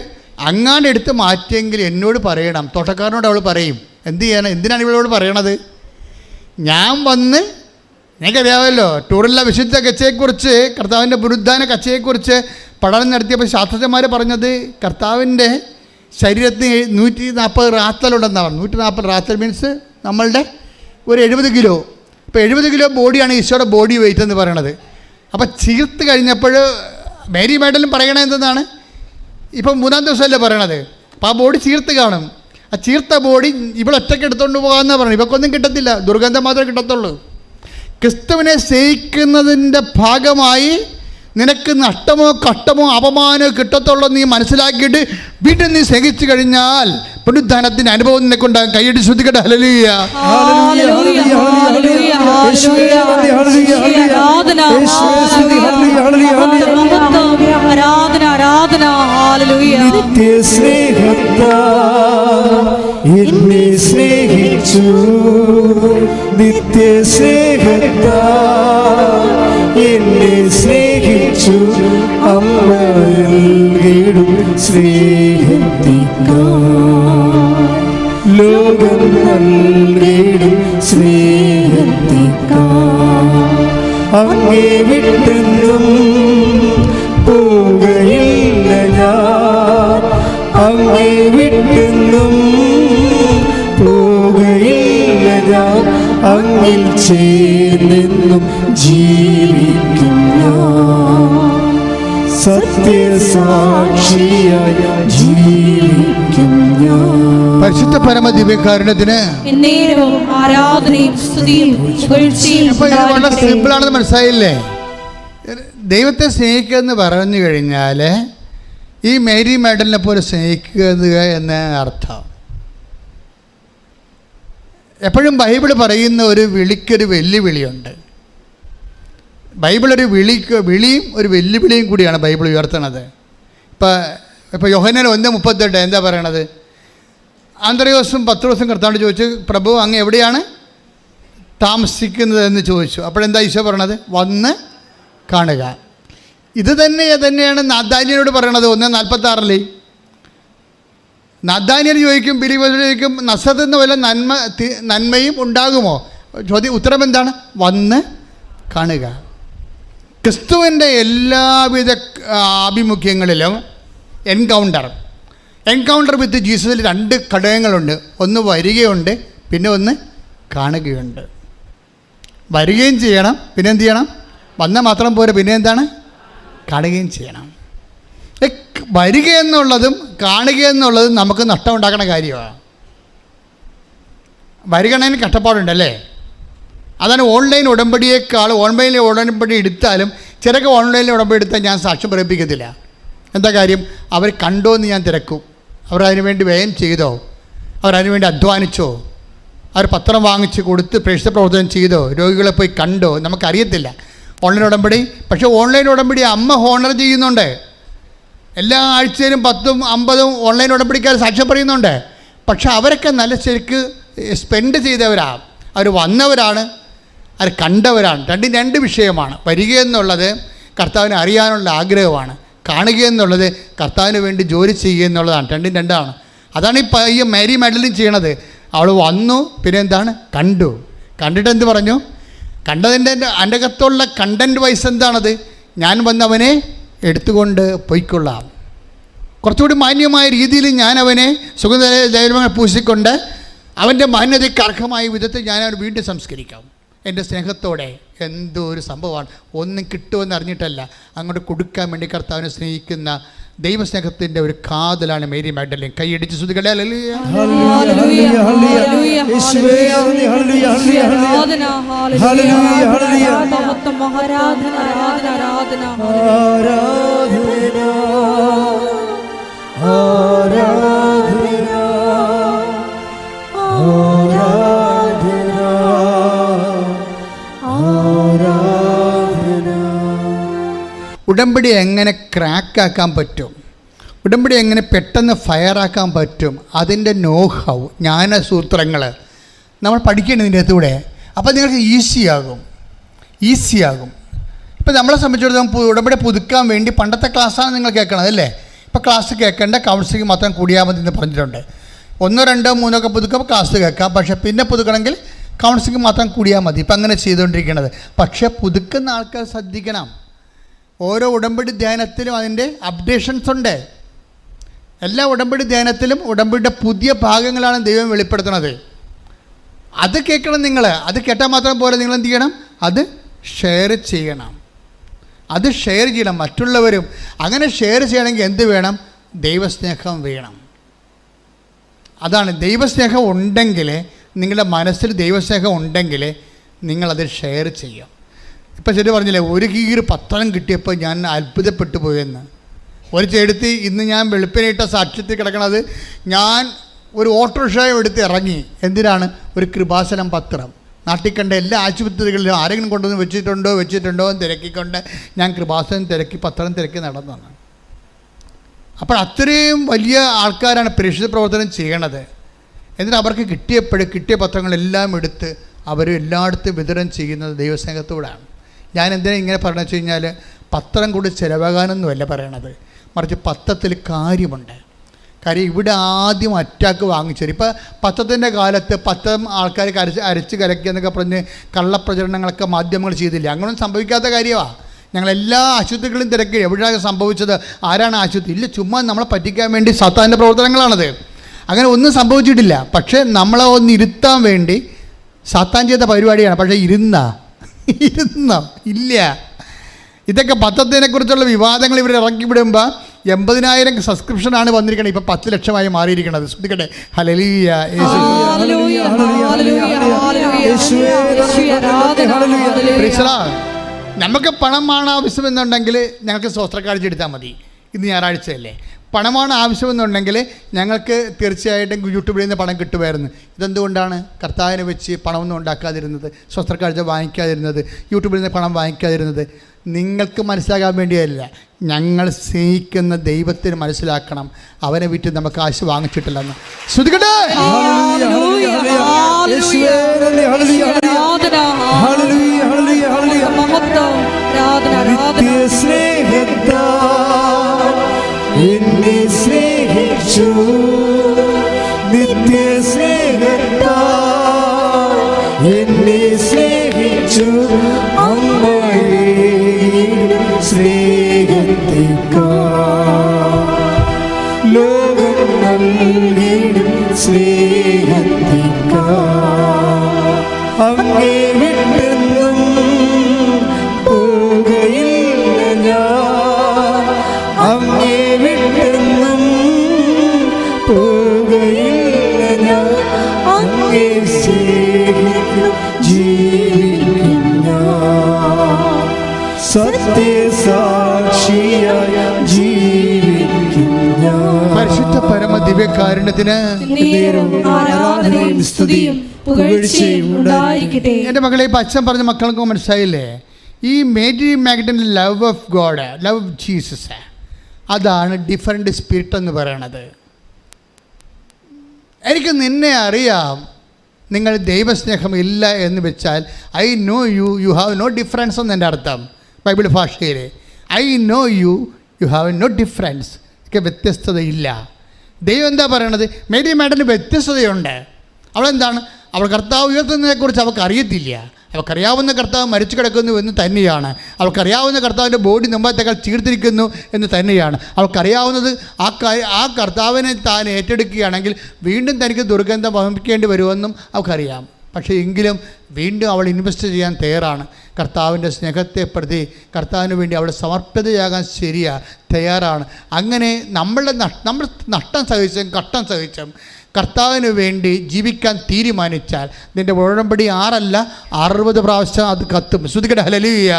അങ്ങാണ്ട് എടുത്ത് മാറ്റിയെങ്കിൽ എന്നോട് പറയണം. തോട്ടക്കാരനോട് അവൾ പറയും. എന്ത് ചെയ്യണം? എന്തിനാണ് ഇവളോട് പറയണത്? ഞാൻ വന്ന്, നിങ്ങൾക്കറിയാമല്ലോ, ടൂറില്ല വിശുദ്ധ കച്ചയെക്കുറിച്ച്, കർത്താവിൻ്റെ പുനരുദ്ധാന കച്ചയെക്കുറിച്ച് പഠനം നടത്തിയപ്പോൾ ശാസ്ത്രജ്ഞന്മാർ പറഞ്ഞത് കർത്താവിൻ്റെ ശരീരത്തിന് 140 റാത്തലുണ്ടെന്നാണ്. 140 റാത്തൽ മീൻസ് നമ്മളുടെ ഒരു 70 കിലോ. ഇപ്പോൾ 70 കിലോ ബോഡിയാണ് ഈശോയുടെ ബോഡി വെയിറ്റ് എന്ന് പറയണത്. അപ്പോൾ ചീർത്ത് കഴിഞ്ഞപ്പോൾ മേരി മാഗ്ദലിൻ പറയണത് എന്തെന്നാണ്? ഇപ്പം 3-ാം ദിവസമല്ലേ പറയണത്. അപ്പോൾ ആ ബോഡി ചീർത്ത് കാണും. ആ ചീർത്ത ബോഡി ഇവളൊറ്റയ്ക്ക് എടുത്തുകൊണ്ട് പോകാമെന്നാണ് പറയുന്നത്. ഇവക്കൊന്നും കിട്ടത്തില്ല, ദുർഗന്ധം മാത്രമേ കിട്ടത്തുള്ളൂ. ക്രിസ്തുവിനെ സ്നേഹിക്കുന്നതിൻ്റെ ഭാഗമായി നിനക്ക് നഷ്ടമോ കഷ്ടമോ അപമാനമോ കിട്ടത്തുള്ളൂ നീ മനസ്സിലാക്കിയിട്ട് വീണ്ടും നീ സ്നേഹിച്ചു കഴിഞ്ഞാൽ പുനരുദ്ധാനത്തിൻ്റെ അനുഭവം നിനക്കുണ്ടാകും. കൈയ്യടി ശ്രദ്ധിക്കട്ടെ. ഹല്ലേലൂയ. എന്നെ സ്നേഹിച്ചു നിത്യസ്നേഹത്താ എന്നെ സ്നേഹിച്ചു അമ്മയിടും സ്നേഹത്തിക്കാ ലോകം നൽകിടും സ്നേഹത്തിക്കാ അങ്ങേ വിട്ടെന്നും പോകയില്ല ഞാൻ അങ്ങേ വിട്ടെന്നും പോകയില്ല ഞാൻ അങ്ങിൽ ചേർന്നെന്നും ജീവിക്കും ഞാൻ സത്യസാക്ഷിയായി ജീവിക്കും ഞാൻ. പരിശുദ്ധ പരമ ദിവ്യകാരുണ്യത്തിന് എന്നേരവും ആരാധനയും സ്തുതിയും പുകഴ്ചയും അപ്പോൾ ഇത് വളരെ ഉണ്ടായിരിക്കട്ടെ. സിമ്പിളാണെന്ന് മനസ്സിലായില്ലേ? ദൈവത്തെ സ്നേഹിക്കുക എന്ന് പറഞ്ഞു കഴിഞ്ഞാൽ ഈ മേരി മാഡലിനെ പോലെ സ്നേഹിക്കുക എന്ന അർത്ഥം. എപ്പോഴും ബൈബിൾ പറയുന്ന ഒരു വിളിക്കൊരു വെല്ലുവിളിയുണ്ട്. ബൈബിൾ ഒരു വിളിയും ഒരു വെല്ലുവിളിയും കൂടിയാണ് ബൈബിൾ ഉയർത്തണത്. ഇപ്പോൾ യോഹന്നാൻ 1:38 എന്താ പറയണത്? അന്ത്രയോസും പത്രോസും കർത്താവിനോട് ചോദിച്ചു, പ്രഭു അങ്ങ് എവിടെയാണ് താമസിക്കുന്നത് എന്ന് ചോദിച്ചു. അപ്പോഴെന്താ ഈശോ പറയണത്? വന്ന് കാണുക. ഇത് തന്നെയാണ് നാഥാന്യനോട് പറയണത് 1:46. നാഥാന്യൻ ചോദിക്കും, ബിലീവേഴ്സ് ചോദിക്കും, നസറത്തിൽ നിന്ന് വല്ല നന്മയും ഉണ്ടാകുമോ? ഉത്തരം എന്താണ്? വന്ന് കാണുക. ക്രിസ്തുവിൻ്റെ എല്ലാവിധ ആഭിമുഖ്യങ്ങളിലും എൻകൗണ്ടർ വിത്ത് ജീസസിൽ 2 ഘടകങ്ങളുണ്ട്. ഒന്ന് വരികയുണ്ട്, പിന്നെ ഒന്ന് കാണുകയുണ്ട്. വരികയും ചെയ്യണം, പിന്നെ എന്ത് ചെയ്യണം? വന്നാൽ മാത്രം പോരെ, പിന്നെ എന്താണ്? കാണുകയും ചെയ്യണം. വരിക എന്നുള്ളതും കാണുക എന്നുള്ളതും നമുക്ക് നഷ്ടമുണ്ടാക്കുന്ന കാര്യമാണ്. വരികണതിന് കഷ്ടപ്പാടുണ്ടല്ലേ? അതാണ് ഓൺലൈൻ ഉടമ്പടിയേക്കാൾ. ഓൺലൈനിൽ ഉടമ്പടി എടുത്താലും ചിലക്ക് ഓൺലൈനിൽ ഉടമ്പടി എടുത്താൽ ഞാൻ സാക്ഷ്യം പറയിപ്പിക്കത്തില്ല. എന്താ കാര്യം? അവർ കണ്ടോ എന്ന് ഞാൻ തിരക്കും. അവരതിനു വേണ്ടി വ്യയം ചെയ്തോ? അവരതിനു വേണ്ടി അധ്വാനിച്ചോ? അവർ പത്രം വാങ്ങിച്ച് കൊടുത്ത് പ്രേക്ഷിത പ്രവർത്തനം ചെയ്തോ? രോഗികളെ പോയി കണ്ടോ? നമുക്കറിയത്തില്ല ഓൺലൈൻ ഉടമ്പടി. പക്ഷേ ഓൺലൈൻ ഉടമ്പടി അമ്മ ഹോണർ ചെയ്യുന്നുണ്ട്. എല്ലാ ആഴ്ചയിലും 10ഉം 50ഉം ഓൺലൈൻ ഉടമ്പടിക്കാർ സാക്ഷ്യം പറയുന്നുണ്ട്. പക്ഷെ അവരൊക്കെ നല്ല ശരിക്ക് സ്പെൻഡ് ചെയ്തവരാണ്, അവർ വന്നവരാണ്, അവർ കണ്ടവരാണ്. രണ്ട് വിഷയമാണ്. വരിക എന്നുള്ളത് കർത്താവിനെ അറിയാനുള്ള ആഗ്രഹമാണ്, കാണുക എന്നുള്ളത് കർത്താവിന് വേണ്ടി ജോലി ചെയ്യുക എന്നുള്ളതാണ്. രണ്ടാണ്. അതാണ് ഈ മേരി മാഡലിൻ ചെയ്യണത്. അവൾ വന്നു, പിന്നെ എന്താണ്? കണ്ടു. കണ്ടിട്ട് എന്ത് പറഞ്ഞു? കണ്ടതിൻ്റെ എൻ്റെ അകത്തുള്ള കണ്ടൻറ്റ് വൈസ് എന്താണത്? ഞാൻ വന്നവനെ എടുത്തുകൊണ്ട് പൊയ്ക്കൊള്ളാം. കുറച്ചുകൂടി മാന്യമായ രീതിയിൽ ഞാൻ അവനെ സുഗന്ധ പൂശിക്കൊണ്ട് അവൻ്റെ മാന്യതയ്ക്ക് അർഹമായ വിധത്തിൽ ഞാൻ അവൻ വീണ്ടും സംസ്കരിക്കാം എൻ്റെ സ്നേഹത്തോടെ. എന്തോ ഒരു സംഭവമാണ്. ഒന്നും കിട്ടുമെന്ന് അറിഞ്ഞിട്ടല്ല, അങ്ങോട്ട് കൊടുക്കാൻ വേണ്ടി കർത്താവിനെ സ്നേഹിക്കുന്ന ദൈവസ്നേഹത്തിൻ്റെ ഒരു കാതലാണ് മേരി മാഗ്ഡലിൻ. കൈയടിച്ച് സ്തുതിക്കട്ടെ. ഹല്ലേലൂയ. ഉടമ്പടി എങ്ങനെ ക്രാക്കാക്കാൻ പറ്റും, ഉടമ്പടി എങ്ങനെ പെട്ടെന്ന് ഫയറാക്കാൻ പറ്റും, അതിൻ്റെ നോഹൗ, ജ്ഞാനസൂത്രങ്ങൾ നമ്മൾ പഠിക്കേണ്ടത് ഇതിൻ്റെ അകത്തൂടെ. അപ്പോൾ നിങ്ങൾക്ക് ഈസിയാകും. ഇപ്പോൾ നമ്മളെ സംബന്ധിച്ചിടത്തോളം ഉടമ്പടി പുതുക്കാൻ വേണ്ടി പണ്ടത്തെ ക്ലാസ്സാണ് നിങ്ങൾ കേൾക്കണത് അല്ലേ? ഇപ്പോൾ ക്ലാസ് കേൾക്കേണ്ട, കൗൺസിലിംഗ് മാത്രം കൂടിയാൽ മതി എന്ന് പറഞ്ഞിട്ടുണ്ട്. 1, 2, 3 ഒക്കെ പുതുക്കുമ്പോൾ ക്ലാസ് കേൾക്കാം. പക്ഷേ പിന്നെ പുതുക്കണമെങ്കിൽ കൗൺസിലിംഗ് മാത്രം കൂടിയാൽ മതി. ഇപ്പം അങ്ങനെ ചെയ്തുകൊണ്ടിരിക്കുന്നത്. പക്ഷേ പുതുക്കുന്ന ആൾക്കാർ ശ്രദ്ധിക്കണം. ഓരോ ഉടമ്പടി ധ്യാനത്തിലും അതിൻ്റെ അപ്ഡേഷൻസ് ഉണ്ട്. എല്ലാ ഉടമ്പടി ധ്യാനത്തിലും ഉടമ്പടിയുടെ പുതിയ ഭാഗങ്ങളാണ് ദൈവം വെളിപ്പെടുത്തുന്നത്. അത് കേൾക്കണം നിങ്ങൾ. അത് കേട്ടാൽ മാത്രം പോലെ നിങ്ങൾ എന്ത് ചെയ്യണം? അത് ഷെയർ ചെയ്യണം. മറ്റുള്ളവരും അങ്ങനെ ഷെയർ ചെയ്യണമെങ്കിൽ എന്ത് വേണം? ദൈവസ്നേഹം വേണം. അതാണ്, ദൈവസ്നേഹം ഉണ്ടെങ്കിൽ, നിങ്ങളുടെ മനസ്സിൽ ദൈവസ്നേഹം ഉണ്ടെങ്കിൽ നിങ്ങളത് ഷെയർ ചെയ്യാം. ഇപ്പം ശരി പറഞ്ഞില്ലേ, 1 കീറ് പത്രം കിട്ടിയപ്പോൾ ഞാൻ അത്ഭുതപ്പെട്ടു പോയെന്ന്. ഒരു ചേട്ടത്തി ഇന്ന് ഞാൻ വെളുപ്പിനിട്ട സാക്ഷ്യത്തിൽ കിടക്കണത്, ഞാൻ ഒരു ഓട്ടോറിക്ഷ എടുത്ത് ഇറങ്ങി. എന്തിനാണ്? ഒരു കൃപാസനം പത്രം. നാട്ടിൽ കണ്ട എല്ലാ ആശുപത്രികളിലും ആരെങ്കിലും കൊണ്ടുവന്ന് വെച്ചിട്ടുണ്ടോ എന്ന് തിരക്കിക്കൊണ്ട് ഞാൻ കൃപാസനം തിരക്കി, പത്രം തിരക്കി നടന്നതാണ്. അപ്പോൾ അത്രയും വലിയ ആൾക്കാരാണ് പ്രേക്ഷിത പ്രവർത്തനം ചെയ്യണത്. എന്നിട്ട് അവർക്ക് കിട്ടിയ പത്രങ്ങളെല്ലാം എടുത്ത് അവർ എല്ലായിടത്തും വിതരണം ചെയ്യുന്നത് ദൈവസ്നേഹത്തോടാണ്. ഞാൻ എന്തിനാ ഇങ്ങനെ പറഞ്ഞതെന്ന് വെച്ച് കഴിഞ്ഞാൽ, പത്രം കൂടി ചിലവാകാനൊന്നുമല്ല പറയണത്, മറിച്ച് പത്രത്തിൽ കാര്യമുണ്ട്. കാര്യം ഇവിടെ ആദ്യം അറ്റാക്ക് വാങ്ങിച്ചത്. ഇപ്പോൾ പത്രത്തിൻ്റെ കാലത്ത് പത്രം ആൾക്കാർ അരച്ച് കലക്കി എന്നൊക്കെ പറഞ്ഞ് കള്ളപ്രചരണങ്ങളൊക്കെ മാധ്യമങ്ങൾ ചെയ്തില്ല. അങ്ങനെയൊന്നും സംഭവിക്കാത്ത കാര്യമാണ്. ഞങ്ങളെല്ലാ ആശുപത്രികളും തിരക്കി. എവിടെയാണ് സംഭവിച്ചത്? ആരാണ് ആശുപത്രി? ഇല്ല, ചുമ്മാ നമ്മളെ പറ്റിക്കാൻ വേണ്ടി സാത്താൻ്റെ പ്രവർത്തനങ്ങളാണത്. അങ്ങനെ ഒന്നും സംഭവിച്ചിട്ടില്ല. പക്ഷേ നമ്മളെ ഒന്ന് ഇരുത്താൻ വേണ്ടി സാത്താൻ ചെയ്ത പരിപാടിയാണ്. പക്ഷേ ഇരുന്നോ? ഇല്ല. ഇതൊക്കെ പത്രത്തിനെ കുറിച്ചുള്ള വിവാദങ്ങൾ ഇവർ ഇറക്കി വിടുമ്പോൾ 80,000 സബ്സ്ക്രിപ്ഷനാണ് വന്നിരിക്കുന്നത്. ഇപ്പം 10 ലക്ഷമായി മാറിയിരിക്കുന്നത്. ശ്രദ്ധിക്കട്ടെ. ഹല്ലേലൂയ. നമുക്ക് പണമാണ് ആവശ്യമെന്നുണ്ടെങ്കിൽ ഞങ്ങൾക്ക് സ്വസ്ത്രക്കാഴ്ച എടുത്താൽ മതി. ഇന്ന് ഞായറാഴ്ചയല്ലേ. പണമാണ് ആവശ്യമെന്നുണ്ടെങ്കിൽ ഞങ്ങൾക്ക് തീർച്ചയായിട്ടും യൂട്യൂബിൽ നിന്ന് പണം കിട്ടുമായിരുന്നു. ഇതെന്തുകൊണ്ടാണ് കർത്താവിനെ വെച്ച് പണമൊന്നും ഉണ്ടാക്കാതിരുന്നത്, സ്വസ്ത്രക്കാഴ്ച വാങ്ങിക്കാതിരുന്നത്, യൂട്യൂബിൽ നിന്ന് പണം വാങ്ങിക്കാതിരുന്നത്? നിങ്ങൾക്ക് മനസ്സിലാകാൻ വേണ്ടിയല്ല, ഞങ്ങൾ സ്നേഹിക്കുന്ന ദൈവത്തിന് മനസ്സിലാക്കണം. അവനെ വിറ്റ് നമുക്ക് കാശ് വാങ്ങിച്ചിട്ടില്ലെന്ന്. ശ്രദ്ധിക്കട്ടെ. എന്നെ സ്നേഹിച്ചു നിത്യ സ്നേഹത്താൽ എന്നെ സ്നേഹിച്ചു അമ്മയെ സ്നേഹത്തേക്കാൾ ലോകം നൽകിയിടും സ്നേഹത്തേക്കാൾ അങ്ങേ വിട്ടെന്നും പോകയില്ല ഞാൻ, അങ്ങേ വിട്ടെന്നും പോകയില്ല ഞാൻ, അങ്ങേ സ്നേഹിക്കും ജീവിക്കും ഞാൻ, സത്യസാക്ഷിയായ ജീവിക്കും ഞാൻ. പരിശുദ്ധ പരമ ദിവ്യകാരുണ്യത്തിന് ആരാധനയും സ്തുതിയും പുകഴ്ചയും ഉണ്ടായിരിക്കട്ടെ. എൻ്റെ മകളെ, ഇപ്പം അച്ഛൻ പറഞ്ഞ മക്കൾക്ക് മനസ്സിലായില്ലേ? ഈ മേരി മാഗ്ഡലിൻ്റെ love of God, love of Jesus, അതാണ് ഡിഫറെൻ്റ് സ്പിരിറ്റ് എന്ന് പറയണത്. എനിക്ക് നിന്നെ അറിയാം, നിങ്ങൾ ദൈവസ്നേഹം ഇല്ല എന്ന് വെച്ചാൽ I know you, you have no difference എന്ന് എൻ്റെ അർത്ഥം ബൈബിൾ ഭാഷയിൽ. I know you, you have no difference. ഒക്കെ വ്യത്യസ്തതയില്ല. ദൈവം എന്താ പറയണത്? മേരി മാഡന് വ്യത്യസ്തതയുണ്ട്. അവളെന്താണ്? അവൾ കർത്താവ് ഉയർത്തുന്നതിനെക്കുറിച്ച് അവൾക്ക് അറിയത്തില്ല. അവൾക്കറിയാവുന്ന കർത്താവ് മരിച്ചു കിടക്കുന്നു എന്ന് തന്നെയാണ്. അവൾക്കറിയാവുന്ന കർത്താവിൻ്റെ ബോഡി മുമ്പത്തേക്കാൾ ചീർത്തിരിക്കുന്നു എന്ന് തന്നെയാണ്. അവൾക്കറിയാവുന്നത് ആ കർത്താവിനെ താൻ ഏറ്റെടുക്കുകയാണെങ്കിൽ വീണ്ടും തനിക്ക് ദുർഗന്ധം വഹിക്കേണ്ടി വരുമെന്നും അവൾക്കറിയാം. പക്ഷേ എങ്കിലും വീണ്ടും അവൾ ഇൻവെസ്റ്റ് ചെയ്യാൻ തയ്യാറാണ്. കർത്താവിൻ്റെ സ്നേഹത്തെ പ്രതി കർത്താവിന് വേണ്ടി അവൾ സമർപ്പിതയാകാൻ തയ്യാറാണ്. അങ്ങനെ നമ്മൾ നഷ്ടം സഹിച്ചും കഷ്ടം സഹിച്ചും കർത്താവിന് വേണ്ടി ജീവിക്കാൻ തീരുമാനിച്ചാൽ നിൻ്റെ ഉടമ്പടി 6 അല്ല 60 പ്രാവശ്യം അത് കത്തും. ശ്രുതിക്കട്ടെ. ഹല്ലേലൂയ.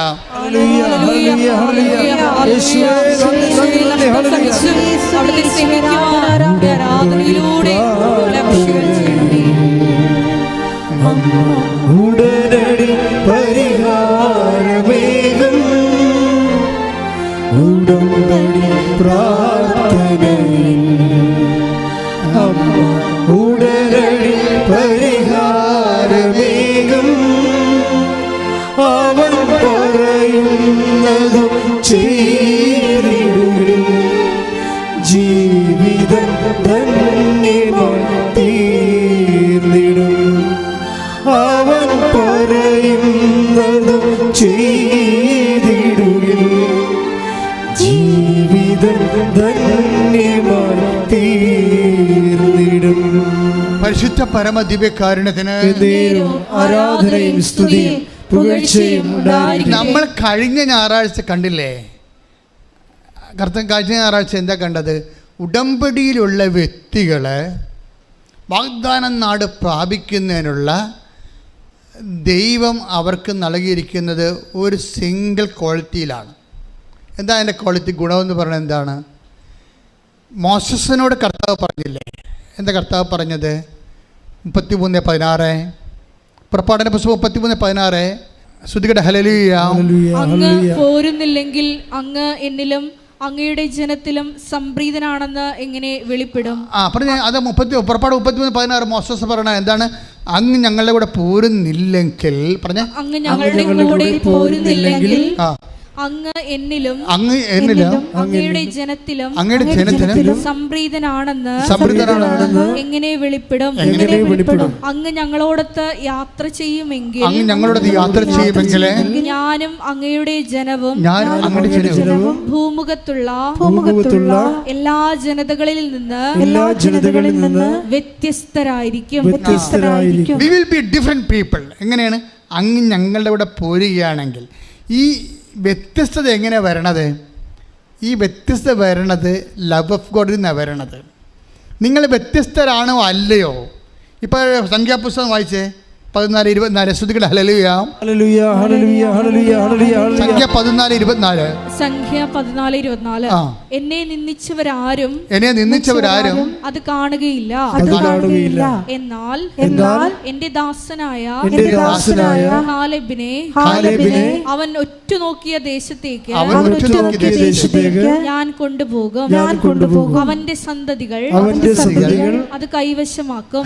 ഉടനടി പരിഹാരമേകും ഉടമ്പടി പ്രാർത്ഥനയിൽ ഉടനടി പരിഹാരമേകും അവൻ പറയുന്നതും ചെയ്തിടും ജീവിതം ധന്യമായി തീർന്നിടും. അവൻ പറയുന്നതും ചെയ്തിടും ജീവിതം ധന്യമായി തീർന്നിടും. പരിശുദ്ധ പരമ ദിവ്യകാരുണ്യത്തിന് ആരാധനയും സ്തുതിയും പുകഴ്ചയും ഉണ്ടായിരിക്കട്ടെ. നമ്മൾ കഴിഞ്ഞ ഞായറാഴ്ച കണ്ടില്ലേ? കഴിഞ്ഞ ഞായറാഴ്ച എന്താ കണ്ടത്? ഉടമ്പടിയിലുള്ള വ്യക്തികൾ വാഗ്ദാനം നാട് പ്രാപിക്കുന്നതിനുള്ള ദൈവം അവർക്ക് നൽകിയിരിക്കുന്നത് ഒരു സിംഗിൾ ക്വാളിറ്റിയിലാണ്. എന്താ അതിൻ്റെ ക്വാളിറ്റി? ഗുണമെന്ന് പറയുന്നത് എന്താണ്? മോശസിനോട് കർത്താവ് പറഞ്ഞില്ലേ? എന്താ കർത്താവ് പറഞ്ഞത്? 33:16 പുറപ്പാടിൻ്റെ പുസ്തകം 33:16. ശ്രുതികട. ഹല്ലേലൂയ. അങ്ങ് പോരുന്നില്ലെങ്കിൽ അങ്ങ് എന്നിലും അങ്ങയുടെ ജനത്തിലും സംപ്രീതനാണെന്ന് എങ്ങനെ വെളിപ്പെടും? പറഞ്ഞ അത് പുറപ്പാട് 33:16 മോശസ് പറയണ എന്താണ്? അങ്ങ് ഞങ്ങളുടെ കൂടെ പോരുന്നില്ലെങ്കിൽ പറഞ്ഞ അങ്ങ് ഞങ്ങളുടെ കൂടെ പോരുന്നില്ലെങ്കിൽ അങ്ങ് എന്നിലും അങ്ങയുടെ ജനത്തിലും സംപ്രീതനാണെന്ന് എങ്ങനെ വെളിപ്പെടും? അങ്ങ് ഞങ്ങളോടൊത്ത് യാത്ര ചെയ്യുമെങ്കിൽ ഞാനും അങ്ങയുടെ ജനവും ഭൂമുഖത്തുള്ള എല്ലാ ജനതകളിൽ നിന്ന് വ്യത്യസ്തരായിരിക്കും. We will be different people. എങ്ങനെയാണ്? അങ്ങ് ഞങ്ങളുടെ കൂടെ പോരുകയാണെങ്കിൽ ഈ വ്യത്യസ്തത എങ്ങനെയാണ് വരണത്? ഈ വ്യത്യസ്തത വരണത് ലവ് ഓഫ് ഗോഡിൽ നിന്നാണ് വരണത്. നിങ്ങൾ വ്യത്യസ്തരാണോ അല്ലയോ? ഇപ്പോൾ സംഖ്യാപുസ്തകം വായിച്ചേ 14:24. ശ്രുതികട ഹല്ലേലൂയ ഹല്ലേലൂയ ഹല്ലേലൂയ ഹല്ലേലൂയ ഹല്ലേലൂയ. സംഖ്യ 14:24. സംഖ്യ 14:24. എന്നെ നിന്ദിച്ചവരാരും അത് കാണുകയില്ല. എന്നാൽ എന്റെ ദാസനായ കാലേബിനെ അവൻ ഒറ്റുനോക്കിയ ദേശത്തേക്ക് ഞാൻ കൊണ്ടുപോകും. അവന്റെ സന്തതികൾ അത് കൈവശമാക്കും.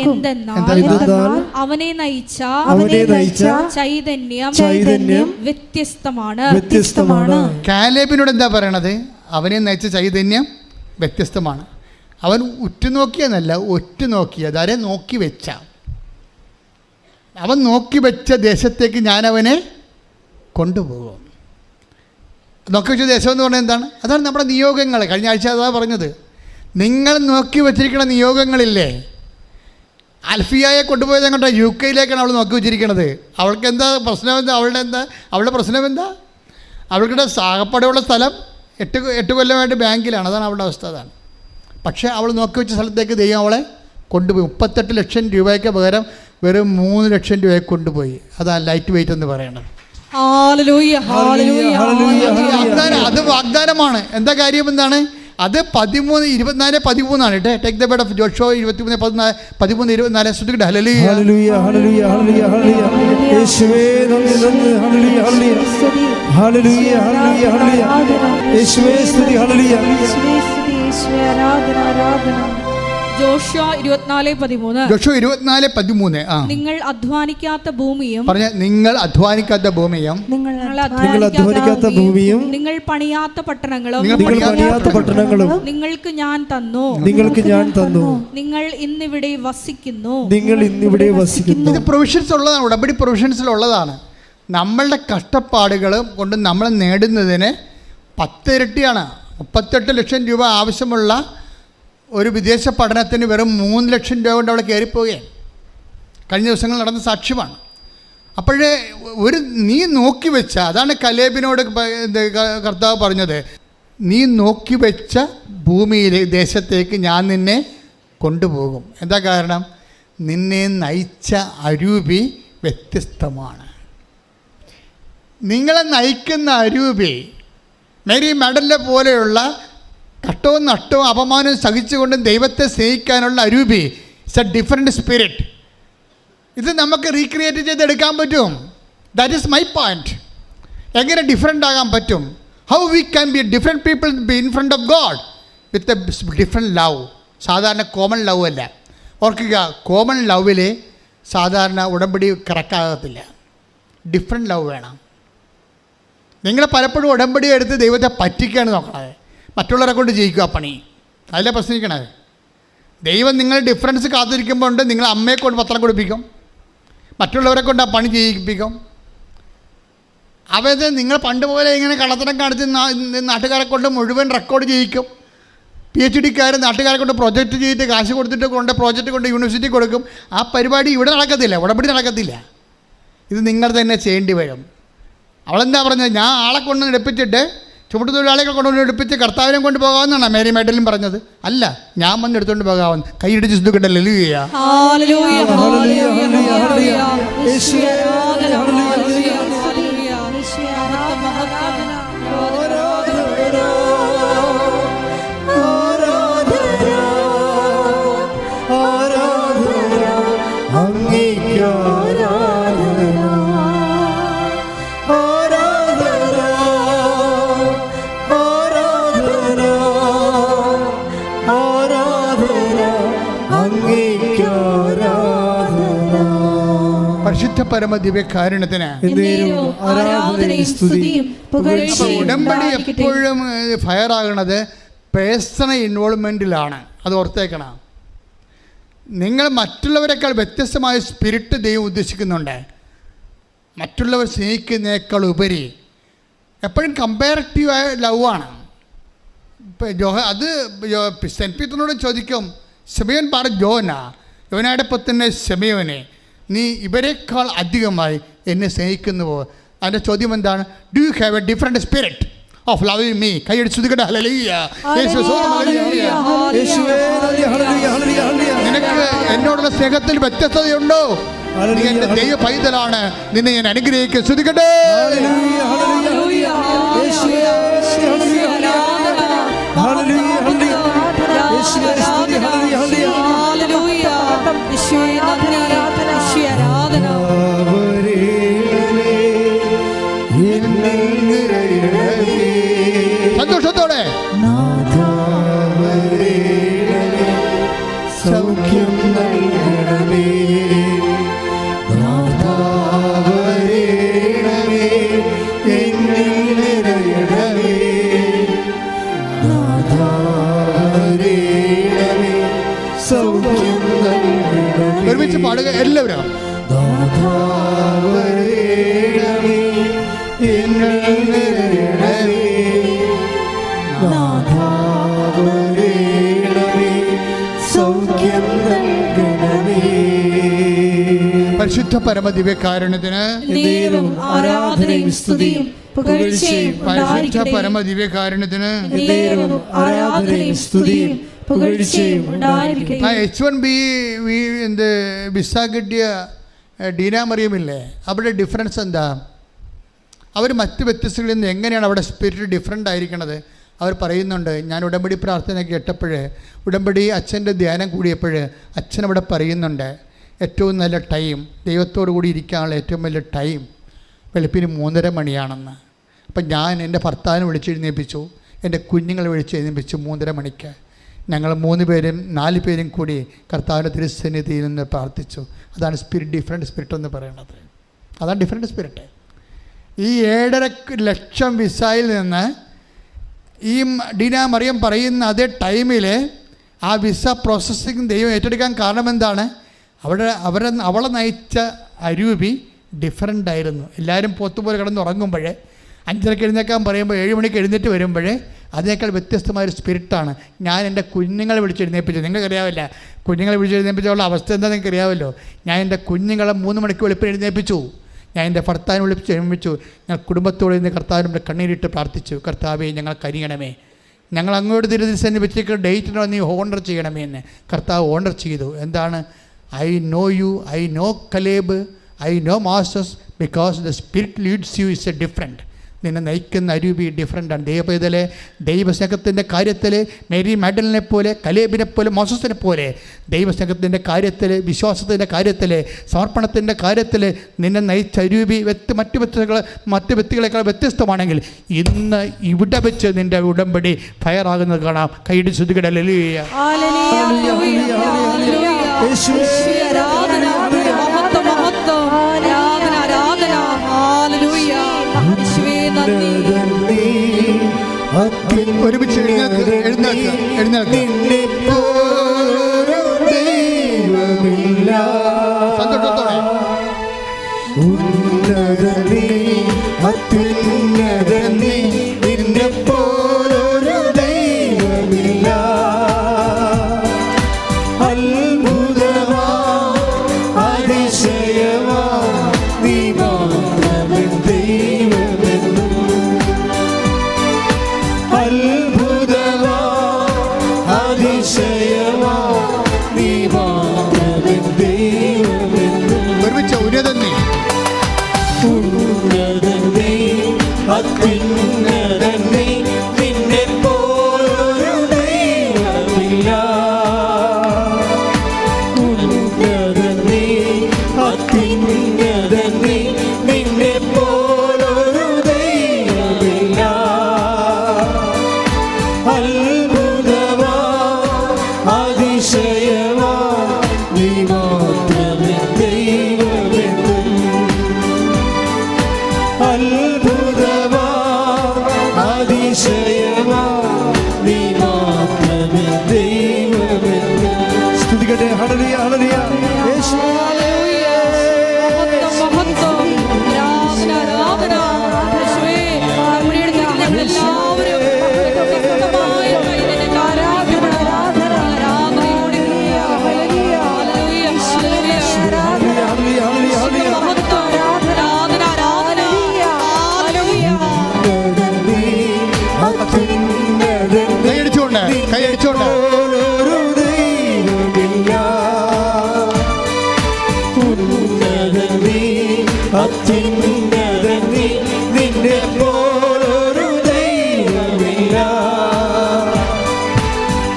എന്തെന്നാൽ അവനെ നയിച്ച ചൈതന്യം വ്യത്യസ്തമാണ്. കാലേബിനോട് എന്താ പറയണത്? അവനെ നയിച്ച ചൈതന്യം വ്യത്യസ്തമാണ്. അവൻ ഉറ്റുനോക്കിയെന്നല്ല, ഒറ്റുനോക്കിയത്. ആരെ നോക്കി വെച്ച, അവൻ നോക്കി വെച്ച ദേശത്തേക്ക് ഞാൻ അവനെ കൊണ്ടുപോകും. നോക്കി വെച്ച ദേശം എന്ന് പറഞ്ഞാൽ എന്താണ്? അതാണ് നമ്മുടെ നിയോഗങ്ങൾ. കഴിഞ്ഞ ആഴ്ച അതാ പറഞ്ഞത്. നിങ്ങൾ നോക്കി വെച്ചിരിക്കുന്ന നിയോഗങ്ങളില്ലേ? അൽഫിയയെ കൊണ്ടുപോയത് അങ്ങോട്ട് UK അവൾ നോക്കി വെച്ചിരിക്കണത്. അവൾക്ക് എന്താ പ്രശ്നം? അവളുടെ പ്രശ്നം എന്താ? അവൾക്കിടെ സാകപ്പടെയുള്ള സ്ഥലം 8 കൊല്ലമായിട്ട് ബാങ്കിലാണ്. അതാണ് അവളുടെ അവസ്ഥ. അതാണ്. പക്ഷേ അവൾ നോക്കി വെച്ച സ്ഥലത്തേക്ക് ദൈവം അവളെ കൊണ്ടുപോയി. 38 ലക്ഷം രൂപയ്ക്ക് പകരം വെറും 3 ലക്ഷം രൂപയ്ക്ക് കൊണ്ടുപോയി. അതാണ് ലൈറ്റ് വെയിറ്റ് എന്ന് പറയുന്നത്. അത് വാഗ്ദാനമാണ്. എന്താ കാര്യം എന്താണ്? അത് 13:24-13 കേട്ടോ. Take the bed of Joshua 23:13-24. ശ്രുതികട ഹല്ലേലൂയ ഹല്ലേലൂയ ഹല്ലേലൂയ ഹല്ലേലൂയ ഹല്ലേലൂയ. യേശുവേ നന്ദി നന്ദി. ഹല്ലേലൂയ ഹല്ലേലൂയ ഹല്ലേലൂയ ഹല്ലേലൂയ ഹല്ലേലൂയ. യേശുവേ സ്തുതി. ഹല്ലേലൂയ യേശുവേ സ്തുതി. യേശുവേ ആരാധന ആരാധന. ജോഷുവ 24:13. നിങ്ങൾ അധ്വാനിക്കാത്ത ഭൂമിയും നിങ്ങൾ അധ്വാനിക്കാത്ത ഭൂമിയും നിങ്ങൾ പണിയാത്ത പട്ടണങ്ങളും നിങ്ങൾക്ക് ഞാൻ തന്നു. നിങ്ങൾ ഇന്നിവിടെ വസിക്കുന്നു. ഇത് പ്രൊവിഷൻസ് ഉള്ളതാണ്. ഉടമ്പടി പ്രൊവിഷൻസിലുള്ളതാണ്. നമ്മളുടെ കഷ്ടപ്പാടുകൾ കൊണ്ട് നമ്മൾ നേടുന്നതിന് 10 ഇരട്ടിയാണ്. 38 ലക്ഷം രൂപ ആവശ്യമുള്ള ഒരു വിദേശ പഠനത്തിന് വെറും 3 ലക്ഷം രൂപ കൊണ്ട് അവൾ കയറിപ്പോവുകയാണ്. കഴിഞ്ഞ ദിവസങ്ങൾ നടന്ന സാക്ഷ്യമാണ്. അപ്പോഴേ നീ നോക്കി വെച്ച, അതാണ് കലേബിനോട് കർത്താവ് പറഞ്ഞത്, നീ നോക്കി വെച്ച ഭൂമിയിലെ ദേശത്തേക്ക് ഞാൻ നിന്നെ കൊണ്ടുപോകും. എന്താ കാരണം? നിന്നെ നയിച്ച അരൂപി വ്യത്യസ്തമാണ്. നിങ്ങളെ നയിക്കുന്ന അരൂപി മേരി മെഡലിനെ പോലെയുള്ള കഷ്ടവും നഷ്ടവും അപമാനവും സഹിച്ചുകൊണ്ടും ദൈവത്തെ സ്നേഹിക്കാനുള്ള അരൂപി. It's a different spirit. ഇത് നമുക്ക് റീക്രിയേറ്റ് ചെയ്തെടുക്കാൻ പറ്റും. That is my point. എങ്ങനെ ഡിഫറെൻ്റ് ആകാൻ പറ്റും? How we can be different people be in front of God with a different love. സാധാരണ കോമൺ ലവ് അല്ല. ഓർക്കുക, കോമൺ ലവിൽ സാധാരണ ഉടമ്പടി കറക്റ്റാകത്തില്ല. ഡിഫറെൻറ്റ് ലവ് വേണം. നിങ്ങൾ പലപ്പോഴും ഉടമ്പടി എടുത്ത് ദൈവത്തെ പറ്റിക്കുകയാണ് നോക്കണത്. മറ്റുള്ളവരെ കൊണ്ട് ജയിക്കുക പണി. അതിലെ പ്രശ്നിക്കണത്. ദൈവം നിങ്ങൾ ഡിഫറൻസ് കാത്തിരിക്കുമ്പോൾ ഉണ്ട്. നിങ്ങൾ അമ്മയെ കൊണ്ട് പത്രം കൊടുപ്പിക്കും, മറ്റുള്ളവരെ കൊണ്ട് ആ പണി ചെയ്യിപ്പിക്കും. അവത് നിങ്ങൾ പണ്ട് പോലെ ഇങ്ങനെ കള്ളത്തരം കാണിച്ച് നാട്ടുകാരെ കൊണ്ട് മുഴുവൻ റെക്കോർഡ് ചെയ്യിക്കും. PhD-ക്കാർ നാട്ടുകാരെ കൊണ്ട് പ്രൊജക്റ്റ് ചെയ്തിട്ട് കാശ് കൊടുത്തിട്ട് പ്രോജക്റ്റ് കൊണ്ട് യൂണിവേഴ്സിറ്റി കൊടുക്കും. ആ പരിപാടി ഇവിടെ നടക്കത്തില്ല, ഉടമ്പടി നടക്കത്തില്ല. ഇത് നിങ്ങൾ തന്നെ ചെയ്യേണ്ടി വരും. അവളെന്താ പറഞ്ഞത്? ഞാൻ ആളെ കൊണ്ട് എടുപ്പിച്ചിട്ട് ചുമട്ട് തൊഴിലാളികളെ കൊണ്ടുവന്ന് എടുപ്പിച്ച് കർത്താവിനെ കൊണ്ട് പോകാമെന്നാണ് മേരി മെഡലും പറഞ്ഞത്. അല്ല, ഞാൻ വന്ന് എടുത്തുകൊണ്ട് പോകാമെന്ന്. കൈയിടിച്ച് സുഖിക്കണ്ടല്ലോ. പരിശുദ്ധ പരമ ദിവ്യകാരുണ്യത്തിന് ഉടമ്പടി എപ്പോഴും ഫയർ ആകണത് പേഴ്സണൽ ഇൻവോൾവ്മെൻറ്റിലാണ്. അത് ഓർത്തേക്കണം. നിങ്ങൾ മറ്റുള്ളവരെക്കാൾ വ്യത്യസ്തമായ സ്പിരിറ്റ് ദൈവം ഉദ്ദേശിക്കുന്നുണ്ട്. മറ്റുള്ളവർ സ്നേഹിക്കുന്നതിനേക്കാൾ ഉപരി എപ്പോഴും കമ്പാരറ്റീവായ ലവാണ്. ഇപ്പം അത് സെൻറ്റ് പീറ്ററിനോട് ചോദിക്കും, ശിമയോൻ പറ യോനയുടെ പുത്രനെ ശിമയോനെ, നീ ഇവരെക്കാൾ അധികമായി എന്നെ സ്നേഹിക്കുന്നുവോ? അതിൻ്റെ ചോദ്യം എന്താണ്? Do you have a different spirit of loving me? കൈയടിച്ചുതിക്കട്ടെ. ഹല്ലേലൂയ. നിനക്ക് എന്നോടുള്ള സ്നേഹത്തിൽ വ്യത്യസ്തതയുണ്ടോ? നീ എൻ്റെ ദൈവ പൈതലാണ്, നിന്നെ ഞാൻ അനുഗ്രഹിക്കുക. ശ്രുതിക്കട്ടെ. സന്തോഷത്തോടെ സൗഖ്യം നൽകണമേ, ഒരുമിച്ച് പാടുക എല്ലാവരും. പരിശുദ്ധ പരമദിവ്യകാരുണ്യത്തിന് ആരാധനയും സ്തുതിയും പുകഴ്ചയും പരിശുദ്ധ പരമദിവ്യകാരുണ്യത്തിന് ആരാധനയും സ്തുതിയും പുകഴ്ചയും ഉണ്ടായിരിക്കട്ടെ. H1B എന്ത് വിസ കിട്ടിയ ഡീന മറിയമില്ലേ, അവിടെ ഡിഫറൻസ് എന്താ? അവർ മറ്റ് വ്യത്യസ്തകളിൽ നിന്ന് എങ്ങനെയാണ് അവിടെ സ്പിരിറ്റ് ഡിഫറെൻ്റ് ആയിരിക്കണത്? അവർ പറയുന്നുണ്ട്, ഞാൻ ഉടമ്പടി പ്രാർത്ഥന കേട്ടപ്പോൾ, ഉടമ്പടി അച്ഛൻ്റെ ധ്യാനം കൂടിയപ്പോൾ അച്ഛൻ അവിടെ പറയുന്നുണ്ട്, ഏറ്റവും നല്ല ടൈം ദൈവത്തോടു കൂടി ഇരിക്കാനുള്ള ഏറ്റവും വലിയ ടൈം വെളുപ്പിന് 3:30 മണിയാണെന്ന്. അപ്പം ഞാൻ എൻ്റെ ഭർത്താവിനെ വിളിച്ചെഴുന്നേൽപ്പിച്ചു, എൻ്റെ കുഞ്ഞുങ്ങളെ വിളിച്ചെഴുന്നേൽപ്പിച്ചു 3:30 മണിക്ക്. ഞങ്ങൾ 3 പേരും 4 പേരും കൂടി കർത്താവിൻ്റെ തിരുസന്നിധിയിൽ നിന്ന് പ്രാർത്ഥിച്ചു. അതാണ് സ്പിരിറ്റ്, ഡിഫറെൻറ്റ് സ്പിരിറ്റ് എന്ന് പറയുന്നത്. അതാണ് ഡിഫറെൻറ്റ് സ്പിരിറ്റ്. ഈ 7.5 ലക്ഷം വിസയിൽ നിന്ന് ഈ ഡീന മറിയം പറയുന്ന അതേ ടൈമിൽ ആ വിസ പ്രോസസ്സിങ് ദൈവം ഏറ്റെടുക്കാൻ കാരണം എന്താണ്? അവളെ നയിച്ച അരൂപി ഡിഫറൻ്റ് ആയിരുന്നു. എല്ലാവരും പോത്തുപോലെ കിടന്ന് ഉറങ്ങുമ്പോഴേ 5:30 എഴുന്നേക്കാൻ പറയുമ്പോൾ 7 മണിക്ക് എഴുന്നേറ്റ് വരുമ്പോഴേ അതിനേക്കാൾ വ്യത്യസ്തമായൊരു സ്പിരിറ്റാണ്. ഞാൻ എൻ്റെ കുഞ്ഞുങ്ങളെ വിളിച്ചെഴുന്നേൽപ്പിച്ചു. നിങ്ങൾക്കറിയാവില്ല കുഞ്ഞുങ്ങളെ വിളിച്ചെഴുന്നേൽപ്പിച്ചുള്ള അവസ്ഥ എന്താ നിങ്ങൾക്കറിയാമല്ലോ. ഞാൻ എൻ്റെ കുഞ്ഞുങ്ങളെ 3 മണിക്ക് വെളുപ്പിന് എഴുന്നേൽപ്പിച്ചു. ഞാൻ എൻ്റെ ഭർത്താവിനെ വിളിച്ച് എഴുന്നേൽപ്പിച്ചു. ഞാൻ കുടുംബത്തോടെ നിന്ന് കർത്താവിൻ്റെ കണ്ണീരിട്ട് പ്രാർത്ഥിച്ചു, കർത്താവേ ഞങ്ങൾ കരിയണമേ, ഞങ്ങൾ അങ്ങോട്ട് തിരുസന്നിധി വെച്ചിട്ട് ഡേറ്റിനോ നീ ഓണർ ചെയ്യണമേ എന്ന്. കർത്താവ് ഓണർ ചെയ്തു. എന്താണ്? I know you, I know Caleb, I know Moses, because the spirit leads you is a different. നിന്നെ നയിക്കുന്ന അരൂപി ഡിഫറൻ്റാണ്. ദൈവപൈതലെ ദൈവസ്നേഹത്തിൻ്റെ കാര്യത്തിൽ മേരി മാഡലിനെ പോലെ, കലേബിനെ പോലെ, മോസസിനെ പോലെ ദൈവസ്നേഹത്തിൻ്റെ കാര്യത്തിൽ, വിശ്വാസത്തിൻ്റെ കാര്യത്തിൽ, സമർപ്പണത്തിൻ്റെ കാര്യത്തിൽ നിന്നെ നയിച്ച അരൂപി മറ്റ് വ്യക്തികളെക്കാൾ വ്യത്യസ്തമാണെങ്കിൽ ഇന്ന് ഇവിടെ വെച്ച് നിൻ്റെ ഉടമ്പടി ഫയറാകുന്നത് കാണാം. കൈയിടി ശ്രുതികട ഹല്ലേലൂയ. ഒരുമിച്ച് എഴുന്നേൽക്കുക. സന്തോഷത്തോടെ അത്ഭുതമാ അത്യുന്നതൻ നീ, നിന്നെ പോലൊരു ദൈവമില്ല.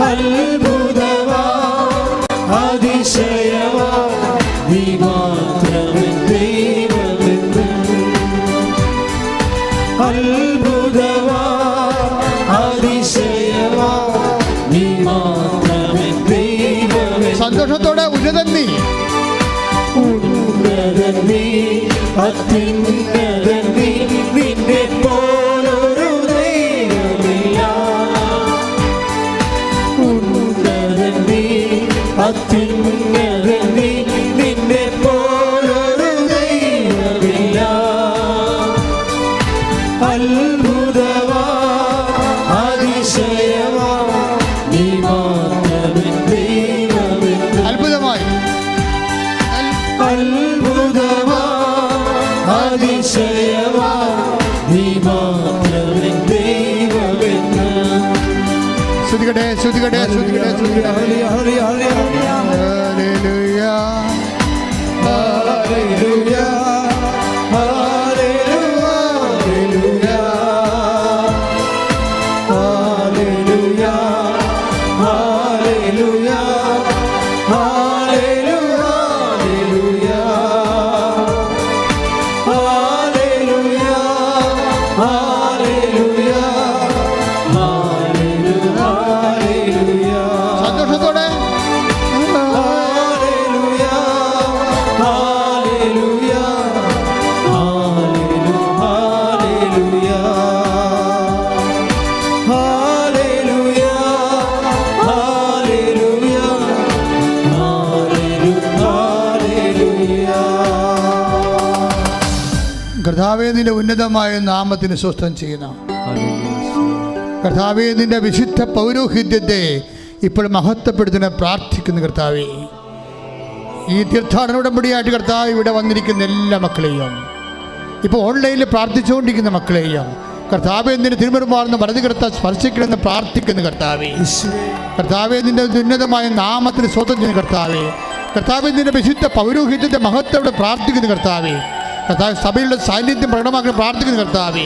അത്ഭുതമാ അതിശയമാ നീ മാത്രമേ ദൈവമെന്ന്. അത്ഭുതമാ അതിശയമാ നീ മാത്രമേ ദൈവമെന്ന്. സന്തോഷത്തോടെ ഉന്നതൻ നീ, ഉന്നതൻ നീ, അത്യുന്നതൻ നീ, നിന്നെ പോലൊരു ദൈവമില്ല. ഉന്നതൻ നീ, അത്യുന്നതൻ നീ, നിന്നെ പോലൊരു ദൈവമില്ല. അത്ഭുതമാ അതിശയമാ നീ മാത്രമേ ദൈവമെന്ന്. അത്ഭുതമായി അത്ഭുതമാ അതിശയമാ നീ മാത്രമേ ദൈവമെന്ന്. ശ്രുതികട്ടെ ശ്രുതികട്ടെ ശ്രുതികട്ടെ ശ്രുതികട്ടെ. ഹല്ലേലൂയ ഹല്ലേലൂയ സന്തോഷത്തോടെ കർത്താവേ, നിന്റെ ഉന്നതമായ നാമത്തിന് സ്വസ്ഥം ചെയ്യുന്ന കർത്താവേ, നിന്റെ വിശുദ്ധ പൗരോഹിത്യത്തെ ഇപ്പോൾ മഹത്വപ്പെടുത്തുന്ന പ്രാർത്ഥിക്കുന്ന കർത്താവേ, ഈ തീർത്ഥാടന ഉടമ്പടിയായിട്ട് കർത്താവ് ഇവിടെ വന്നിരിക്കുന്ന എല്ലാ മക്കളെയും, ഇപ്പോൾ ഓൺലൈനിൽ പ്രാർത്ഥിച്ചുകൊണ്ടിരിക്കുന്ന മക്കളെയും കർത്താവേ, നിന്റെ തിരുമുറുമാർന്ന് വലത് കർത്താവ് സ്പർശിക്കണമെന്ന് പ്രാർത്ഥിക്കുന്ന കർത്താവേ, കർത്താവേ, നിന്റെ ഉന്നതമായ നാമത്തിന് സ്വന്തം ചെയ്യുന്ന കർത്താവേ, കർത്താവേ, നിന്റെ വിശുദ്ധ പൗരോഹിത്യത്തെ മഹത്വത്തോടെ പ്രാർത്ഥിക്കുന്ന കർത്താവേ, കർത്താവ് സഭയിലുള്ള സാന്നിധ്യം പ്രകടമാക്കണം പ്രാർത്ഥിക്കുന്ന കർത്താവേ,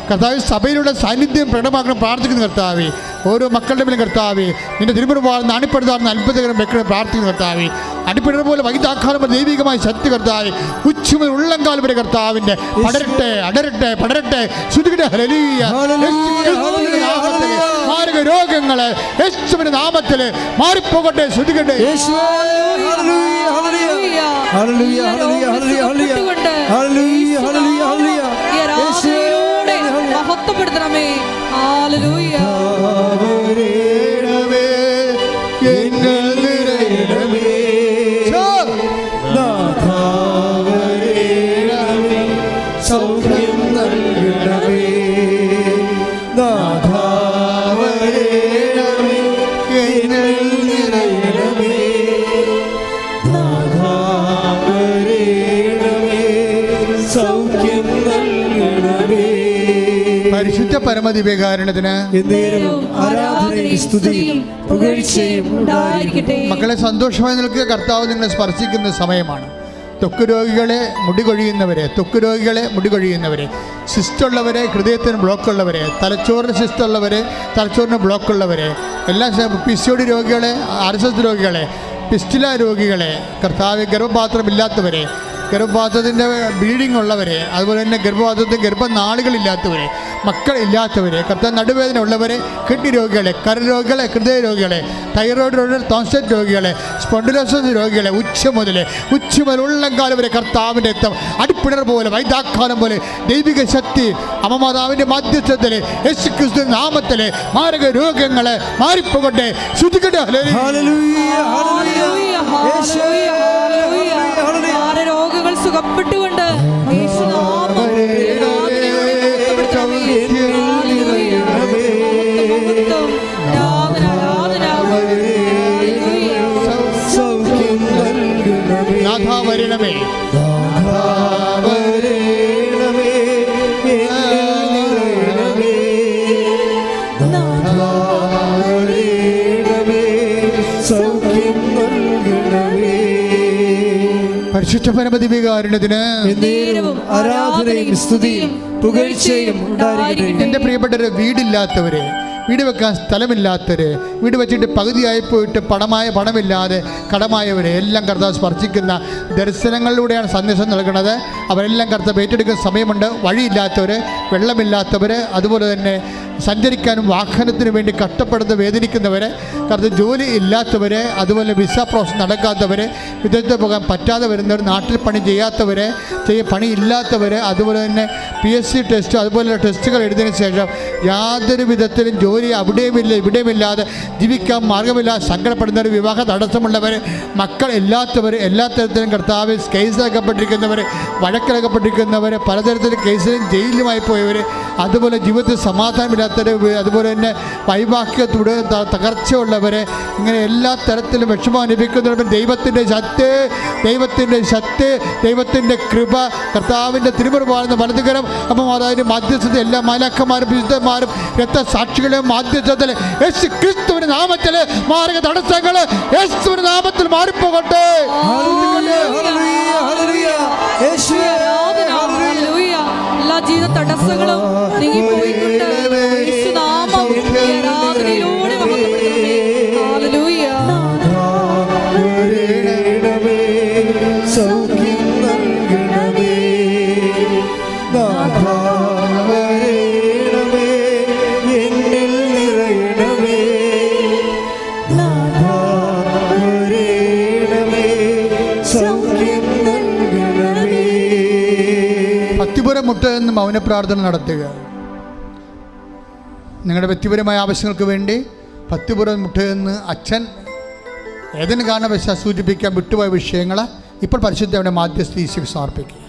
കർത്താവ് സഭയിലുള്ള സാന്നിധ്യം പ്രകടമാക്കണം പ്രാർത്ഥിക്കുന്ന കർത്താവേ, ഓരോ മക്കളുടെ മേലും കർത്താവേ, നിന്റെ തിരുമുറുമാർന്ന് അണിപ്പെടുത്താറുന്ന അത്ഭുതകരം വെക്കണം പ്രാർത്ഥിക്കുന്ന കർത്താവേ, അടിപ്പിടുന്ന പോലെ വൈതാക്കാലം ദൈവികമായ ശക്തി കർത്താവേ, ഉച്ചമുതൽ ഉള്ളംകാലം വരെ കർത്താവിൻ്റെ പടരട്ടെ അടരട്ടെ പടരട്ടെ. ശ്രുതികട്ടെ ഹല്ലേലൂയ. മാരക രോഗങ്ങള് യേശുവിന്റെ നാമത്തില് മാറിപ്പോകട്ടെ. ശ്രുതികട്ടെ മഹത്വപ്പെടുത്തണമേ. ഹല്ലേലൂയ. സൗഖ്യം നൽകണമേ നാഥാവരേണമേ, എന്നിൽ നിറയണമേ നാഥാവരേണമേ, സൗഖ്യം നൽകണമേ. പരിശുദ്ധ പരമദിവ്യകാരുണ്യത്തിന് ആരാധനയും സ്തുതിയും പുകഴ്ചയും ഉണ്ടായിരിക്കട്ടെ. മക്കളെ, സന്തോഷമായി നിൽക്കുക. കർത്താവ് നിങ്ങളെ സ്പർശിക്കുന്ന സമയമാണ്. ത്വക്ക് രോഗികളെ, മുടി കൊഴിയുന്നവരെ, ത്വക്ക് രോഗികളെ, മുടി കൊഴിയുന്നവരെ, സിസ്റ്റുള്ളവരെ, ഹൃദയത്തിന് ബ്ലോക്കുള്ളവരെ, തലച്ചോറിന് സിസ്റ്റുള്ളവരെ, തലച്ചോറിന് ബ്ലോക്കുള്ളവരെ, എല്ലാ PCOD രോഗികളെ, RSS രോഗികളെ, പിസ്റ്റുല രോഗികളെ, കർത്താവ് ഗർഭപാത്രമില്ലാത്തവരെ, ഗർഭപാത്രത്തിൻ്റെ ബ്ലീഡിംഗ് ഉള്ളവരെ, അതുപോലെ തന്നെ ഗർഭപാത്രത്തിൽ ഗർഭനാളുകളില്ലാത്തവരെ, മക്കളില്ലാത്തവരെ, കർത്താവ് നടുവേദന ഉള്ളവരെ, കിഡ്നി രോഗികളെ, കരരോഗികളെ, ഹൃദയ രോഗികളെ, തൈറോയ്ഡ് രോഗികളെ, ടോൺസിലൈറ്റിസ് രോഗികളെ, സ്പോണ്ടിലോസിസ് രോഗികളെ, ഉച്ച മുതൽ ഉള്ളംകാലം വരെ കർത്താവിൻ്റെ രക്തം അടിപ്പിണർ പോലെ വൈദാക്കാലം പോലെ ദൈവിക ശക്തി അമ്മമാതാവിൻ്റെ മധ്യസ്ഥത്തിൽ യേശുക്രിസ്തു നാമത്തിലെ മാരക രോഗങ്ങളെ മാറിപ്പോകട്ടെ. ശ്രുതിക്കട്ടെ. രോഗങ്ങൾ സുഖപ്പെട്ടുകൊണ്ട് നാഥാവരണമേ പരിശുദ്ധ പരമദിവ്യകാരുണ്യത്തിന് എന്നേരവും ആരാധനയും സ്തുതിയും പുകഴ്ചയും ഉണ്ടായിരിക്കട്ടെ. എൻ്റെ പ്രിയപ്പെട്ടവരെ, വീടില്ലാത്തവരെ, വീട് വെക്കാൻ സ്ഥലമില്ലാത്തവരെ, വീട് വെച്ചിട്ട് പകുതിയായി പോയിട്ട് പണമില്ലാതെ കടമായവരെ എല്ലാം കർത്താവ് സ്പർശിക്കുന്ന ദർശനങ്ങളിലൂടെയാണ് സന്ദേശം നൽകുന്നത്. അവരെല്ലാം കർത്താവ് ഏറ്റെടുക്കുന്ന സമയമുണ്ട്. വഴിയില്ലാത്തവർ, വെള്ളമില്ലാത്തവർ, അതുപോലെ തന്നെ സഞ്ചരിക്കാനും വാഹനത്തിന് വേണ്ടി കഷ്ടപ്പെടുന്ന വേദനിക്കുന്നവർ, കർത്താവ് ജോലി ഇല്ലാത്തവർ, അതുപോലെ വിസ പ്രോസസ് നടക്കാത്തവർ, വിദേശത്ത് പോകാൻ പറ്റാതെ വരുന്നവർ, നാട്ടിൽ പണി ചെയ്യാത്തവർ, പണിയില്ലാത്തവർ, അതുപോലെ തന്നെ PSC ടെസ്റ്റ് അതുപോലെയുള്ള ടെസ്റ്റുകൾ എഴുതിയതിനു ശേഷം യാതൊരു വിധത്തിലും ജോലി അവിടെയുമില്ല ഇവിടെയുമില്ലാതെ ജീവിക്കാൻ മാർഗമില്ലാതെ സങ്കടപ്പെടുന്നവർ, വിവാഹ തടസ്സമുള്ളവർ, മക്കൾ ഇല്ലാത്തവർ, എല്ലാ തരത്തിലും കർത്താവ് കേസിലകപ്പെട്ടിരിക്കുന്നവർ, വഴക്കിലകപ്പെട്ടിരിക്കുന്നവർ, പലതരത്തിലും കേസിലും ജയിലിലുമായി പോയവർ, അതുപോലെ ജീവിതത്തിൽ സമാധാനമില്ലാത്തവർ, അതുപോലെ തന്നെ വൈവാഹികത്തോട് തകർച്ചയുള്ളവർ, ഇങ്ങനെ എല്ലാ തരത്തിലും വിഷമം അനുഭവിക്കുന്നവർ ദൈവത്തിൻ്റെ ശക്തി, ദൈവത്തിൻ്റെ കൃപ, കർത്താവിൻ്റെ തിരുമുറിവാകുന്ന വലതുകരം, അപ്പം അതായത് മാധ്യസ്ഥത എല്ലാ മാലാഖമാരും വിശുദ്ധന്മാരും രക്തസാക്ഷികളും മാധ്യസ്ഥത്തിൽ യേശു ക്രിസ്തുവിന്റെ നാമത്തിൽ മാർഗ തടസ്സങ്ങൾ യേശുവിന്റെ നാമത്തിൽ മാറിപ്പോകട്ടെ. എല്ലാ ജീവിത തടസ്സങ്ങളും നീങ്ങിപ്പോയിട്ടുണ്ട്. യേശുനാമം ആരാധനയിലൂടെ മഹത്വപ്പെടുത്തണമേ. ഹല്ലേലൂയ. സൗഖ്യം നൽകണമേ, എന്നിൽ നിറയണമേ, സൗഖ്യം നൽകണമേ. അത്തിപുരം മുട്ട എന്ന് മൗന പ്രാർത്ഥന നടത്തുക. നിങ്ങളുടെ വ്യക്തിപരമായ ആവശ്യങ്ങൾക്ക് വേണ്ടി പത്തിപുരം മുട്ട എന്ന് അച്ഛൻ ഏതെങ്കിലും കാരണവശാൽ സൂചിപ്പിക്കാൻ വിട്ടുപോയ വിഷയങ്ങൾ ഇപ്പോൾ പരിശുദ്ധയുടെ മാധ്യസ്ഥ ഈശോയ്ക്ക് സമർപ്പിക്കുക.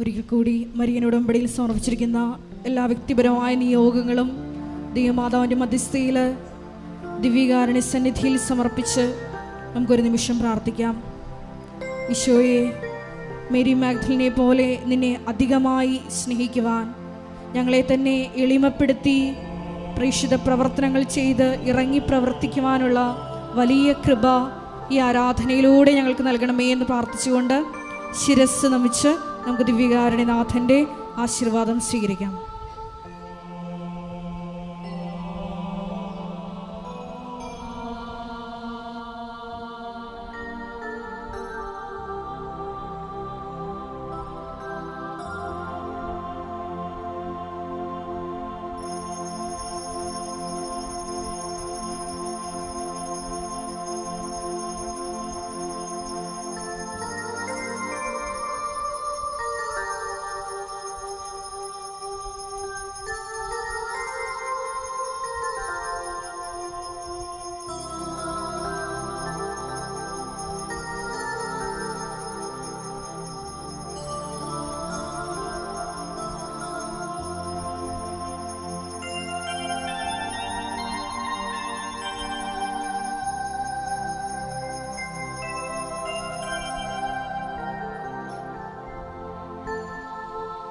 ഒരിക്കൽ കൂടി മരിയൻ ഉടമ്പടിയിൽ സമർപ്പിച്ചിരിക്കുന്ന എല്ലാ വ്യക്തിപരമായ നിയോഗങ്ങളും ദൈവമാതാവിൻ്റെ മധ്യസ്ഥയിൽ ദിവ്യകാരുണ്യ സന്നിധിയിൽ സമർപ്പിച്ച് നമുക്കൊരു നിമിഷം പ്രാർത്ഥിക്കാം. ഈശോയെ, മേരി മാഗ്ദലിനെ പോലെ നിന്നെ അധികമായി സ്നേഹിക്കുവാൻ, ഞങ്ങളെ തന്നെ എളിമപ്പെടുത്തി പ്രേക്ഷിത പ്രവർത്തനങ്ങൾ ചെയ്ത് ഇറങ്ങി പ്രവർത്തിക്കുവാനുള്ള വലിയ കൃപ ഈ ആരാധനയിലൂടെ ഞങ്ങൾക്ക് നൽകണമേ എന്ന് പ്രാർത്ഥിച്ചുകൊണ്ട് ശിരസ് നമിച്ച് നമുക്ക് ദിവ്യകാരുണ്യനാഥൻ്റെ ആശീർവാദം സ്വീകരിക്കാം.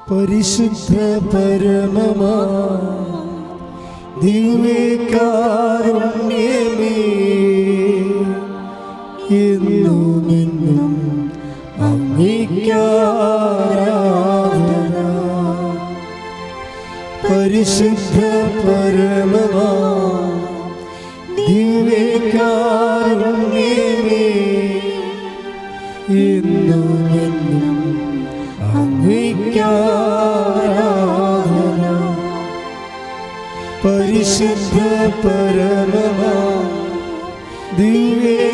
പരിശുദ്ധ പരമമാ ദിവ്യകാരുണ്യമേ എന്നുമെന്നും അങ്ങേക്കാരാധന. പരിശുദ്ധ പരമമാ ദിവ്യകാരുണ്യമേ എന്നുമെന്നും അങ്ങേക്കാരാധന. പരിശുദ്ധ പരമമാ ദിവ്യകാരുണ്യമേ